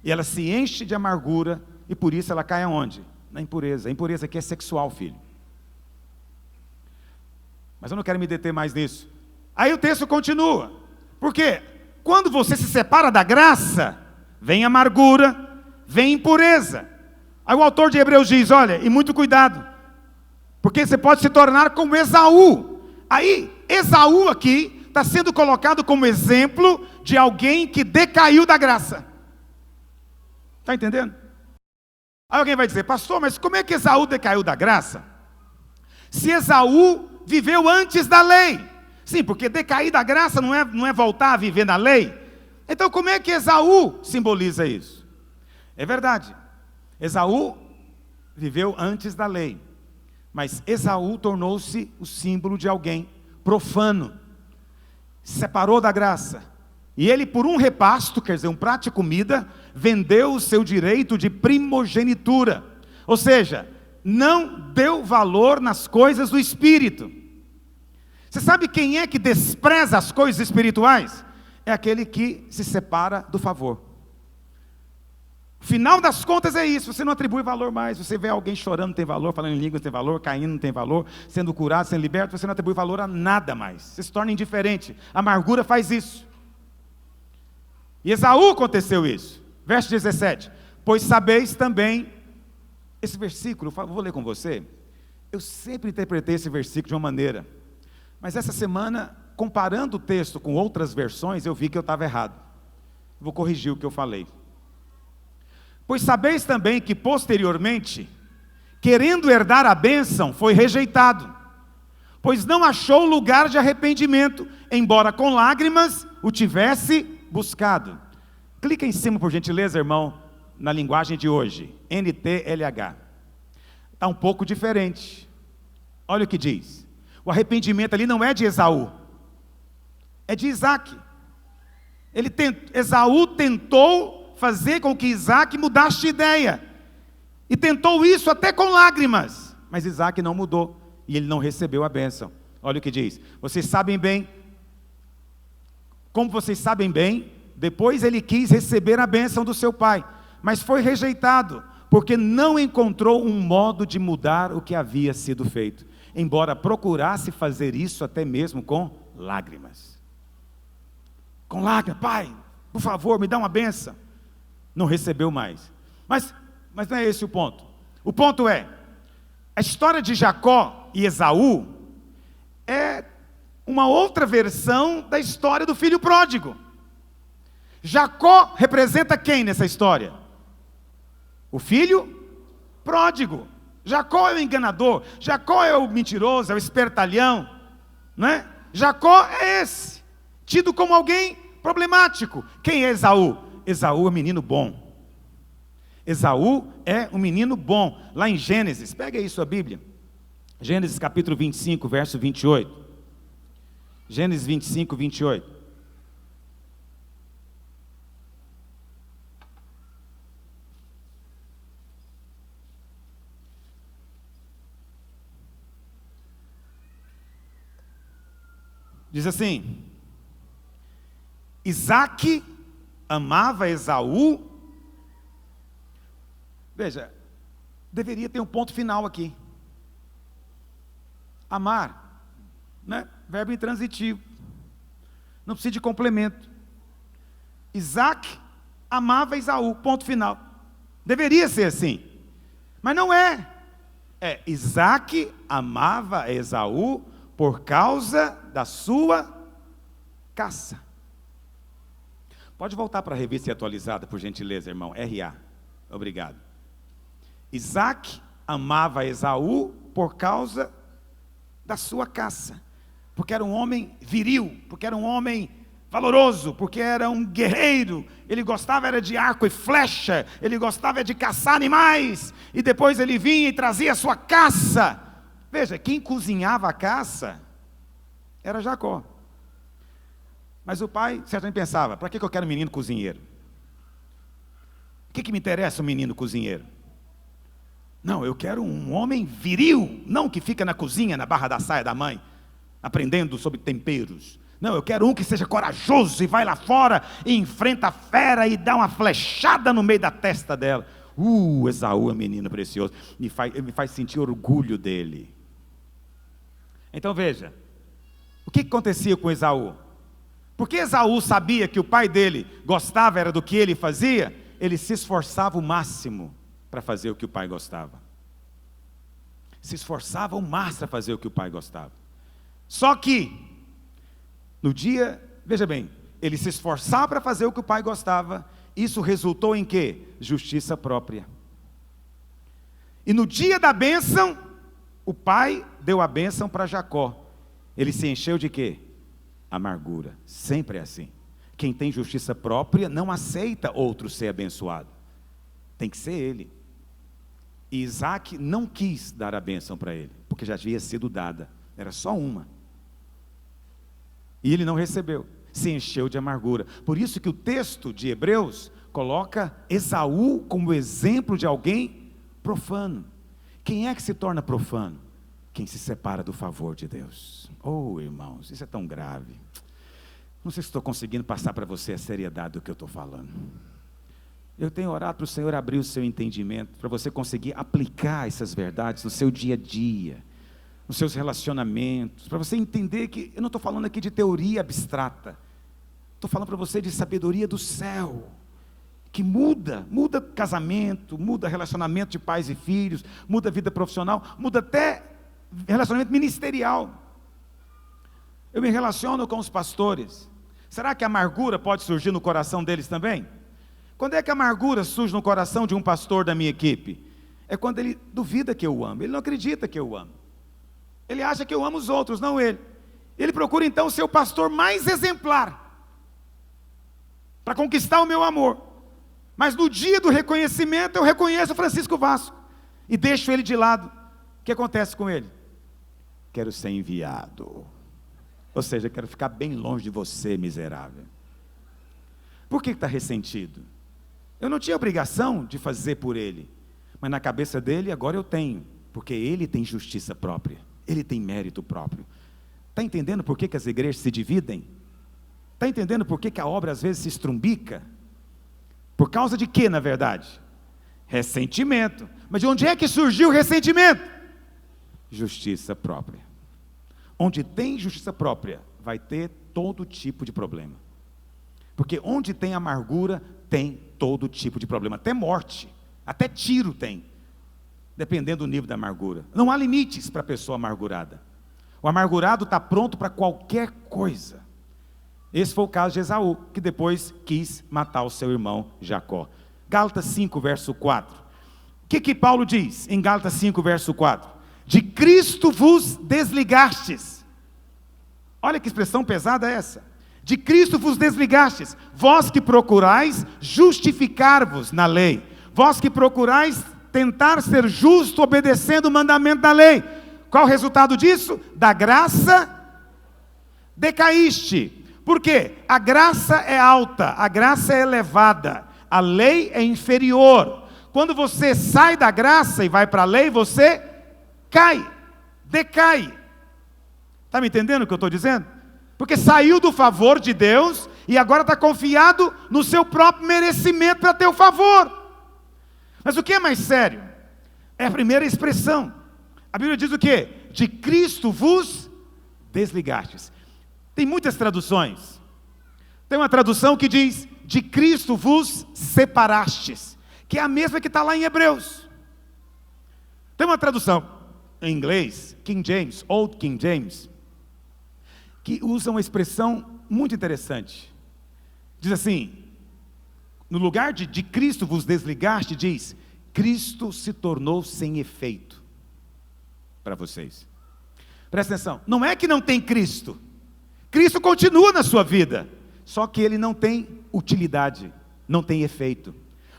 E ela se enche de amargura e por isso ela cai aonde? Na impureza. A impureza aqui é sexual, filho. Mas eu não quero me deter mais nisso. Aí o texto continua. Por quê? Quando você se separa da graça, vem amargura, vem impureza. Aí o autor de Hebreus diz, olha, e muito cuidado, porque você pode se tornar como Esaú. Aí, Esaú aqui está sendo colocado como exemplo de alguém que decaiu da graça. Está entendendo? Aí alguém vai dizer, pastor, mas como é que Esaú decaiu da graça? Se Esaú viveu antes da lei. Sim, porque decair da graça não é voltar a viver na lei. Então como é que Esaú simboliza isso? É verdade, Esaú viveu antes da lei, mas Esaú tornou-se o símbolo de alguém profano, se separou da graça, e ele por um repasto, quer dizer, um prato de comida, vendeu o seu direito de primogenitura, ou seja, não deu valor nas coisas do Espírito. Você sabe quem é que despreza as coisas espirituais? É aquele que se separa do favor. O final das contas é isso, você não atribui valor mais. Você vê alguém chorando, não tem valor, falando em línguas, não tem valor, caindo, não tem valor, sendo curado, sendo liberto, você não atribui valor a nada mais. Você se torna indiferente. A amargura faz isso. E Esaú aconteceu isso. Verso 17. Pois sabeis também, esse versículo, vou ler com você. Eu sempre interpretei esse versículo de uma maneira, mas essa semana, comparando o texto com outras versões, eu vi que eu estava errado. Vou corrigir o que eu falei. Pois sabeis também que posteriormente, querendo herdar a bênção, foi rejeitado, pois não achou lugar de arrependimento, embora com lágrimas o tivesse buscado. Clica em cima, por gentileza, irmão, na linguagem de hoje, NTLH. Está um pouco diferente. Olha o que diz. O arrependimento ali não é de Esaú, é de Isaac. Esaú tentou fazer com que Isaac mudasse de ideia, e tentou isso até com lágrimas, mas Isaac não mudou, e ele não recebeu a bênção. Olha o que diz, vocês sabem bem, como vocês sabem bem, depois ele quis receber a bênção do seu pai, mas foi rejeitado, porque não encontrou um modo de mudar o que havia sido feito, embora procurasse fazer isso até mesmo com lágrimas. Com lágrimas, pai, por favor, me dá uma bênção. Não recebeu mais. Mas não é esse o ponto. O ponto é, a história de Jacó e Esaú é uma outra versão da história do filho pródigo. Jacó representa quem nessa história? O filho pródigo. Jacó é o enganador, Jacó é o mentiroso, é o espertalhão, não é? Jacó é esse, tido como alguém problemático. Quem é Esaú? Esaú é um menino bom. Esaú é um menino bom. Lá em Gênesis, pega aí sua Bíblia, Gênesis capítulo 25, verso 28. Gênesis 25, 28. Diz assim, Isaac amava Esaú. Veja, deveria ter um ponto final aqui. Amar, né? Verbo intransitivo, não precisa de complemento. Isaac amava Esaú, ponto final. Deveria ser assim, mas não é. Isaac amava Esaú por causa da sua caça. Pode voltar para a revista atualizada, por gentileza, irmão, RA. Obrigado. Isaac amava Esaú por causa da sua caça, porque era um homem viril, porque era um homem valoroso, porque era um guerreiro. Ele gostava era de arco e flecha, ele gostava de caçar animais, e depois ele vinha e trazia a sua caça. Veja, quem cozinhava a caça era Jacó. Mas o pai certamente pensava: para que eu quero um menino cozinheiro? O que me interessa um menino cozinheiro? Não, eu quero um homem viril, não que fica na cozinha, na barra da saia da mãe, aprendendo sobre temperos. Não, eu quero um que seja corajoso e vai lá fora e enfrenta a fera e dá uma flechada no meio da testa dela. Esaú é um menino precioso, me faz sentir orgulho dele. Então veja, o que acontecia com Esaú? Porque Esaú sabia que o pai dele gostava era do que ele fazia, ele se esforçava o máximo para fazer o que o pai gostava. Se esforçava o máximo para fazer o que o pai gostava. Só que, no dia, veja bem, ele se esforçava para fazer o que o pai gostava, isso resultou em quê? Justiça própria. E no dia da bênção, o pai deu a bênção para Jacó. Ele se encheu de quê? Amargura. Sempre é assim. Quem tem justiça própria não aceita outro ser abençoado. Tem que ser ele. E Isaac não quis dar a bênção para ele, porque já havia sido dada. Era só uma. E ele não recebeu. Se encheu de amargura. Por isso que o texto de Hebreus coloca Esaú como exemplo de alguém profano. Quem é que se torna profano? Quem se separa do favor de Deus. Irmãos, isso é tão grave. Não sei se estou conseguindo passar para você a seriedade do que eu estou falando. Eu tenho orado para o Senhor abrir o seu entendimento, para você conseguir aplicar essas verdades no seu dia a dia, nos seus relacionamentos, para você entender que eu não estou falando aqui de teoria abstrata, estou falando para você de sabedoria do céu, que muda casamento, muda relacionamento de pais e filhos, muda vida profissional, muda até relacionamento ministerial. Eu me relaciono com os pastores. Será que a amargura pode surgir no coração deles também? Quando é que a amargura surge no coração de um pastor da minha equipe? É quando ele duvida que eu o amo, ele não acredita que eu o amo. Ele acha que eu amo os outros, não ele. Ele procura então ser o pastor mais exemplar, para conquistar o meu amor. Mas no dia do reconhecimento, eu reconheço Francisco Vasco, e deixo ele de lado. O que acontece com ele? Quero ser enviado. Ou seja, quero ficar bem longe de você, miserável. Por que está ressentido? Eu não tinha obrigação de fazer por ele, mas na cabeça dele agora eu tenho, porque ele tem justiça própria, ele tem mérito próprio. Está entendendo por que as igrejas se dividem? Está entendendo por que a obra às vezes se estrumbica? Por causa de quê, na verdade? Ressentimento. Mas de onde é que surgiu o ressentimento? Justiça própria. Onde tem justiça própria, vai ter todo tipo de problema. Porque onde tem amargura, tem todo tipo de problema. Até morte, até tiro tem. Dependendo do nível da amargura. Não há limites para a pessoa amargurada. O amargurado está pronto para qualquer coisa. Esse foi o caso de Esaú, que depois quis matar o seu irmão Jacó. Gálatas 5, verso 4. O que Paulo diz em Gálatas 5, verso 4? De Cristo vos desligastes. Olha que expressão pesada é essa. De Cristo vos desligastes, vós que procurais justificar-vos na lei, vós que procurais tentar ser justo obedecendo o mandamento da lei. Qual o resultado disso? Da graça decaíste. Por quê? A graça é alta, a graça é elevada, a lei é inferior. Quando você sai da graça e vai para a lei, você cai, decai. Está me entendendo o que eu estou dizendo? Porque saiu do favor de Deus e agora está confiado no seu próprio merecimento para ter o favor. Mas o que é mais sério? É a primeira expressão. A Bíblia diz o quê? De Cristo vos desligastes. Tem muitas traduções. Tem uma tradução que diz, de Cristo vos separastes, que é a mesma que está lá em Hebreus. Tem uma tradução em inglês, King James, Old King James, que usa uma expressão muito interessante. Diz assim, no lugar de Cristo vos desligaste, diz, Cristo se tornou sem efeito para vocês. Presta atenção, não é que não tem Cristo, Cristo continua na sua vida, só que ele não tem utilidade, não tem efeito.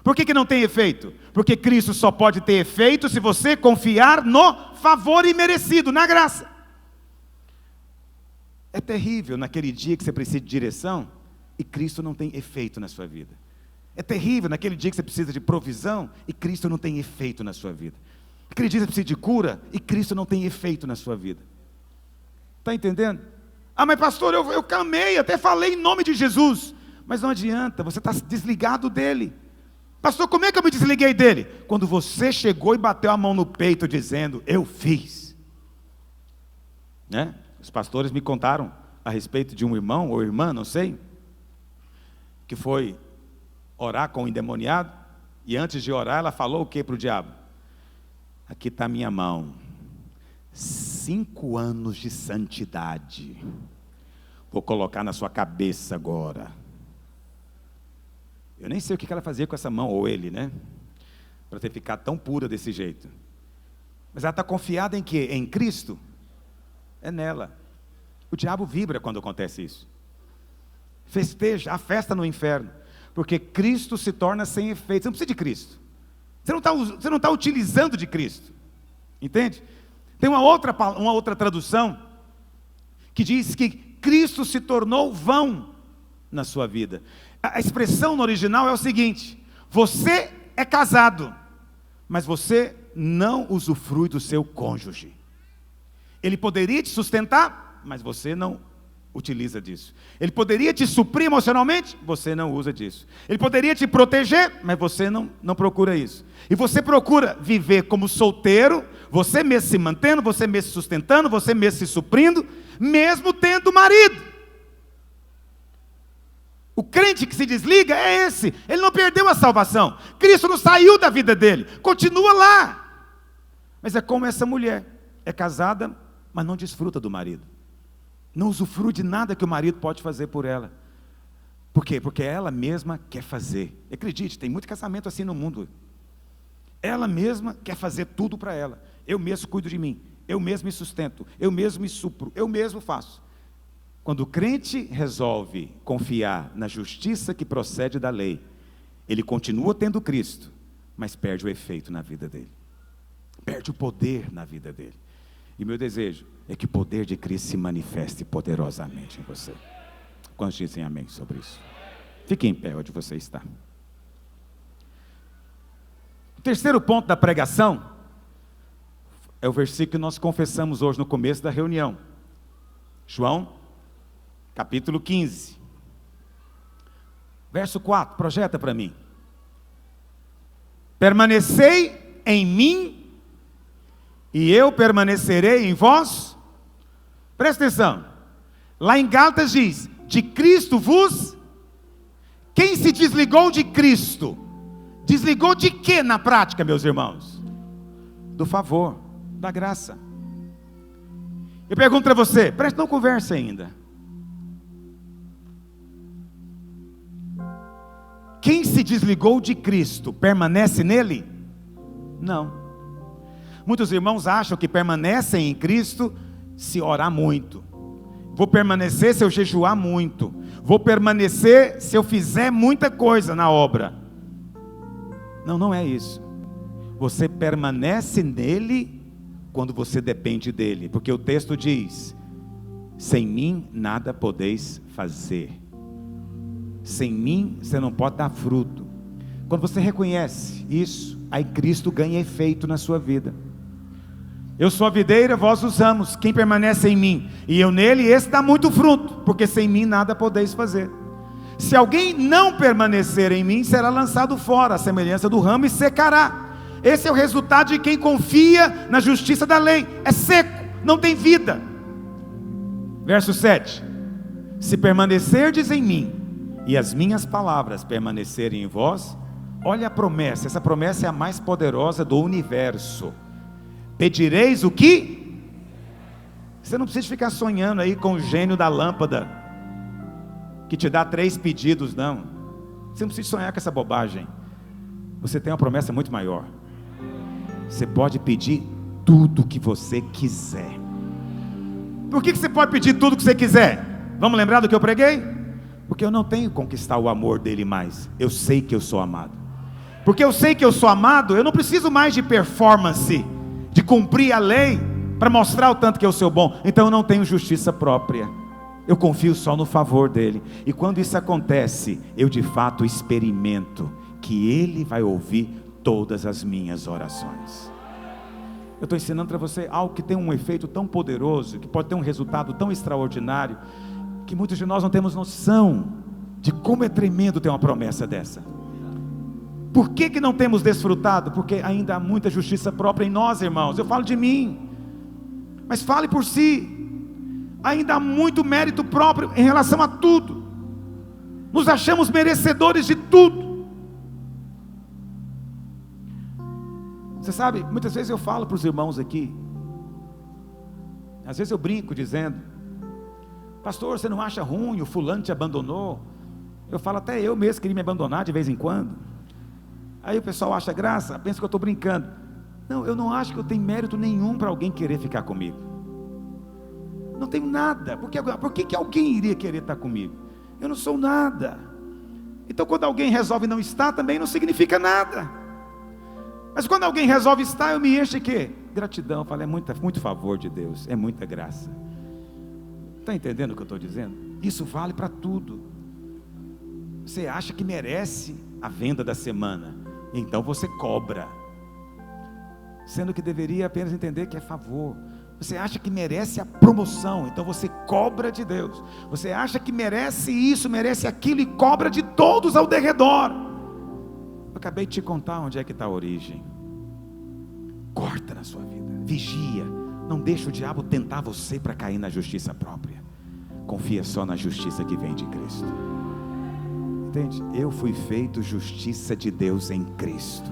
Por que não tem efeito? Porque Cristo só pode ter efeito se você confiar no favor imerecido, na graça. É terrível naquele dia que você precisa de direção e Cristo não tem efeito na sua vida. É terrível naquele dia que você precisa de provisão e Cristo não tem efeito na sua vida. Aquele dia que você precisa de cura e Cristo não tem efeito na sua vida. Está entendendo? Ah, mas pastor, eu clamei, até falei em nome de Jesus. Mas não adianta, você está desligado dele. Pastor, como é que eu me desliguei dele? Quando você chegou e bateu a mão no peito dizendo, eu fiz. Né? Os pastores me contaram a respeito de um irmão ou irmã, não sei, que foi orar com o endemoniado, e antes de orar ela falou o que para o diabo? Aqui está a minha mão, 5 anos de santidade, vou colocar na sua cabeça agora. Eu nem sei o que ela fazia com essa mão, ou ele, né? Para ter ficado tão pura desse jeito. Mas ela está confiada em quê? Em Cristo? É nela. O diabo vibra quando acontece isso. Festeja, a festa no inferno. Porque Cristo se torna sem efeito. Você não precisa de Cristo. Você não está utilizando de Cristo. Entende? Tem uma outra tradução que diz que Cristo se tornou vão na sua vida. A expressão no original é o seguinte: você é casado, mas você não usufrui do seu cônjuge. Ele poderia te sustentar, mas você não utiliza disso. Ele poderia te suprir emocionalmente, você não usa disso. Ele poderia te proteger, mas você não procura isso. E você procura viver como solteiro, você mesmo se mantendo, você mesmo se sustentando, você mesmo se suprindo, mesmo tendo marido. O crente que se desliga é esse. Ele não perdeu a salvação. Cristo não saiu da vida dele. Continua lá. Mas é como essa mulher. É casada, mas não desfruta do marido. Não usufrui de nada que o marido pode fazer por ela. Por quê? Porque ela mesma quer fazer. Acredite, tem muito casamento assim no mundo. Ela mesma quer fazer tudo para ela. Eu mesmo cuido de mim. Eu mesmo me sustento. Eu mesmo me supro. Eu mesmo faço. Quando o crente resolve confiar na justiça que procede da lei, ele continua tendo Cristo, mas perde o efeito na vida dele. Perde o poder na vida dele. E meu desejo é que o poder de Cristo se manifeste poderosamente em você. Quantos dizem amém sobre isso? Fique em pé onde você está. O terceiro ponto da pregação é o versículo que nós confessamos hoje no começo da reunião. João capítulo 15, verso 4, projeta para mim. Permanecei em mim, e eu permanecerei em vós. Presta atenção, lá em Gálatas diz, de Cristo vos, quem se desligou de Cristo, desligou de quê na prática, meus irmãos? Do favor, da graça. Eu pergunto para você, não conversa ainda. Quem se desligou de Cristo, permanece nele? Não. Muitos irmãos acham que permanecem em Cristo se orar muito. Vou permanecer se eu jejuar muito. Vou permanecer se eu fizer muita coisa na obra. Não, não é isso. Você permanece nele quando você depende dele. Porque o texto diz, sem mim nada podeis fazer. Sem mim você não pode dar fruto. Quando você reconhece isso, aí Cristo ganha efeito na sua vida. Eu sou a videira, vós os ramos. Quem permanece em mim e eu nele, esse dá muito fruto, porque sem mim nada podeis fazer. Se alguém não permanecer em mim, será lançado fora, a semelhança do ramo, e secará. Esse é o resultado de quem confia na justiça da lei. É seco, não tem vida. Verso 7. Se permanecerdes em mim e as minhas palavras permanecerem em vós, olha a promessa, essa promessa é a mais poderosa do universo. Pedireis o que? Você não precisa ficar sonhando aí com o gênio da lâmpada, que te dá 3 pedidos, não. Você não precisa sonhar com essa bobagem. Você tem uma promessa muito maior. Você pode pedir tudo que você quiser. Por que você pode pedir tudo que você quiser? Vamos lembrar do que eu preguei? Porque eu não tenho que conquistar o amor dele mais. Eu sei que eu sou amado. Porque eu sei que eu sou amado, eu não preciso mais de performance, de cumprir a lei para mostrar o tanto que eu sou bom. Então eu não tenho justiça própria. Eu confio só no favor dele. E quando isso acontece, eu de fato experimento que ele vai ouvir todas as minhas orações. Eu estou ensinando para você algo que tem um efeito tão poderoso, que pode ter um resultado tão extraordinário, que muitos de nós não temos noção de como é tremendo ter uma promessa dessa. Por que não temos desfrutado? Porque ainda há muita justiça própria em nós, irmãos. Eu falo de mim, mas fale por si. Ainda há muito mérito próprio em relação a tudo. Nos achamos merecedores de tudo. Você sabe, muitas vezes eu falo para os irmãos aqui, às vezes eu brinco dizendo: pastor, você não acha ruim, o fulano te abandonou? Eu falo, até eu mesmo queria me abandonar de vez em quando. Aí o pessoal acha graça, pensa que eu estou brincando. Não, eu não acho que eu tenho mérito nenhum para alguém querer ficar comigo. Não tenho nada. Por que alguém iria querer estar comigo? Eu não sou nada. Então quando alguém resolve não estar, também não significa nada. Mas quando alguém resolve estar, eu me encho de quê? Gratidão. Eu falo, é muito favor de Deus, é muita graça. Está entendendo o que eu estou dizendo? Isso vale para tudo. Você acha que merece a venda da semana, então você cobra, sendo que deveria apenas entender que é favor. Você acha que merece a promoção, então você cobra de Deus. Você acha que merece isso, merece aquilo, e cobra de todos ao derredor. Eu acabei de te contar onde é que está a origem. Corta na sua vida, vigia, não deixa o diabo tentar você para cair na justiça própria. Confia só na justiça que vem de Cristo. Entende? Eu fui feito justiça de Deus em Cristo.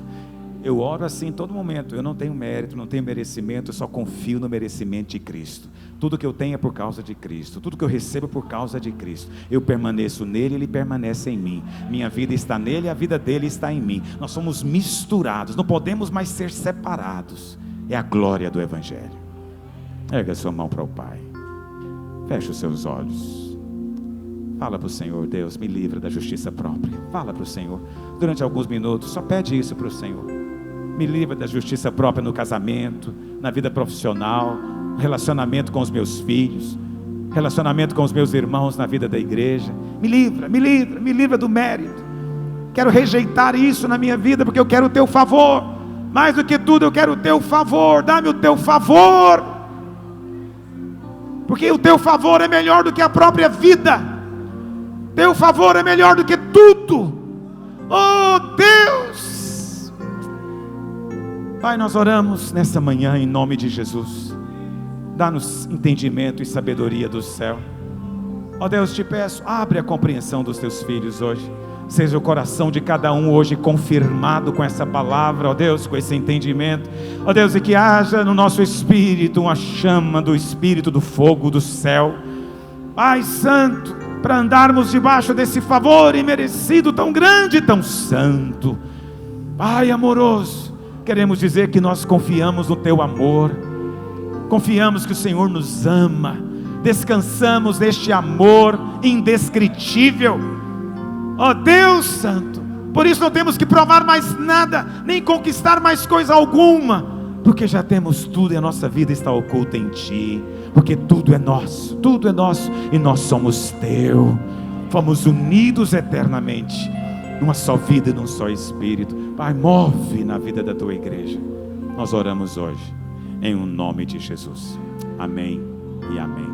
Eu oro assim em todo momento. Eu não tenho mérito, não tenho merecimento, eu só confio no merecimento de Cristo. Tudo que eu tenho é por causa de Cristo. Tudo que eu recebo é por causa de Cristo. Eu permaneço nele, ele permanece em mim. Minha vida está nele, a vida dele está em mim. Nós somos misturados, não podemos mais ser separados. É a glória do Evangelho. Erga sua mão para o Pai. Feche os seus olhos. Fala para o Senhor: Deus, me livra da justiça própria. Fala para o Senhor, durante alguns minutos, só pede isso para o Senhor. Me livra da justiça própria no casamento, na vida profissional, relacionamento com os meus filhos, relacionamento com os meus irmãos na vida da igreja. Me livra do mérito. Quero rejeitar isso na minha vida, porque eu quero o teu favor. Mais do que tudo, eu quero o teu favor. Dá-me o teu favor, porque o teu favor é melhor do que a própria vida. Teu favor é melhor do que tudo. Oh Deus! Pai, nós oramos nessa manhã em nome de Jesus. Dá-nos entendimento e sabedoria do céu. Ó Deus, te peço, abre a compreensão dos teus filhos hoje. Seja o coração de cada um hoje confirmado com essa palavra, ó Deus, com esse entendimento. Ó Deus, e que haja no nosso espírito uma chama do Espírito do fogo do céu. Pai Santo, para andarmos debaixo desse favor imerecido tão grande, tão santo. Pai amoroso, queremos dizer que nós confiamos no teu amor, confiamos que o Senhor nos ama, descansamos neste amor indescritível, ó Deus Santo. Por isso não temos que provar mais nada, nem conquistar mais coisa alguma, porque já temos tudo e a nossa vida está oculta em Ti. Porque tudo é nosso e nós somos Teu. Fomos unidos eternamente numa só vida e num só Espírito. Pai, move na vida da Tua igreja. Nós oramos hoje em nome de Jesus. Amém e amém.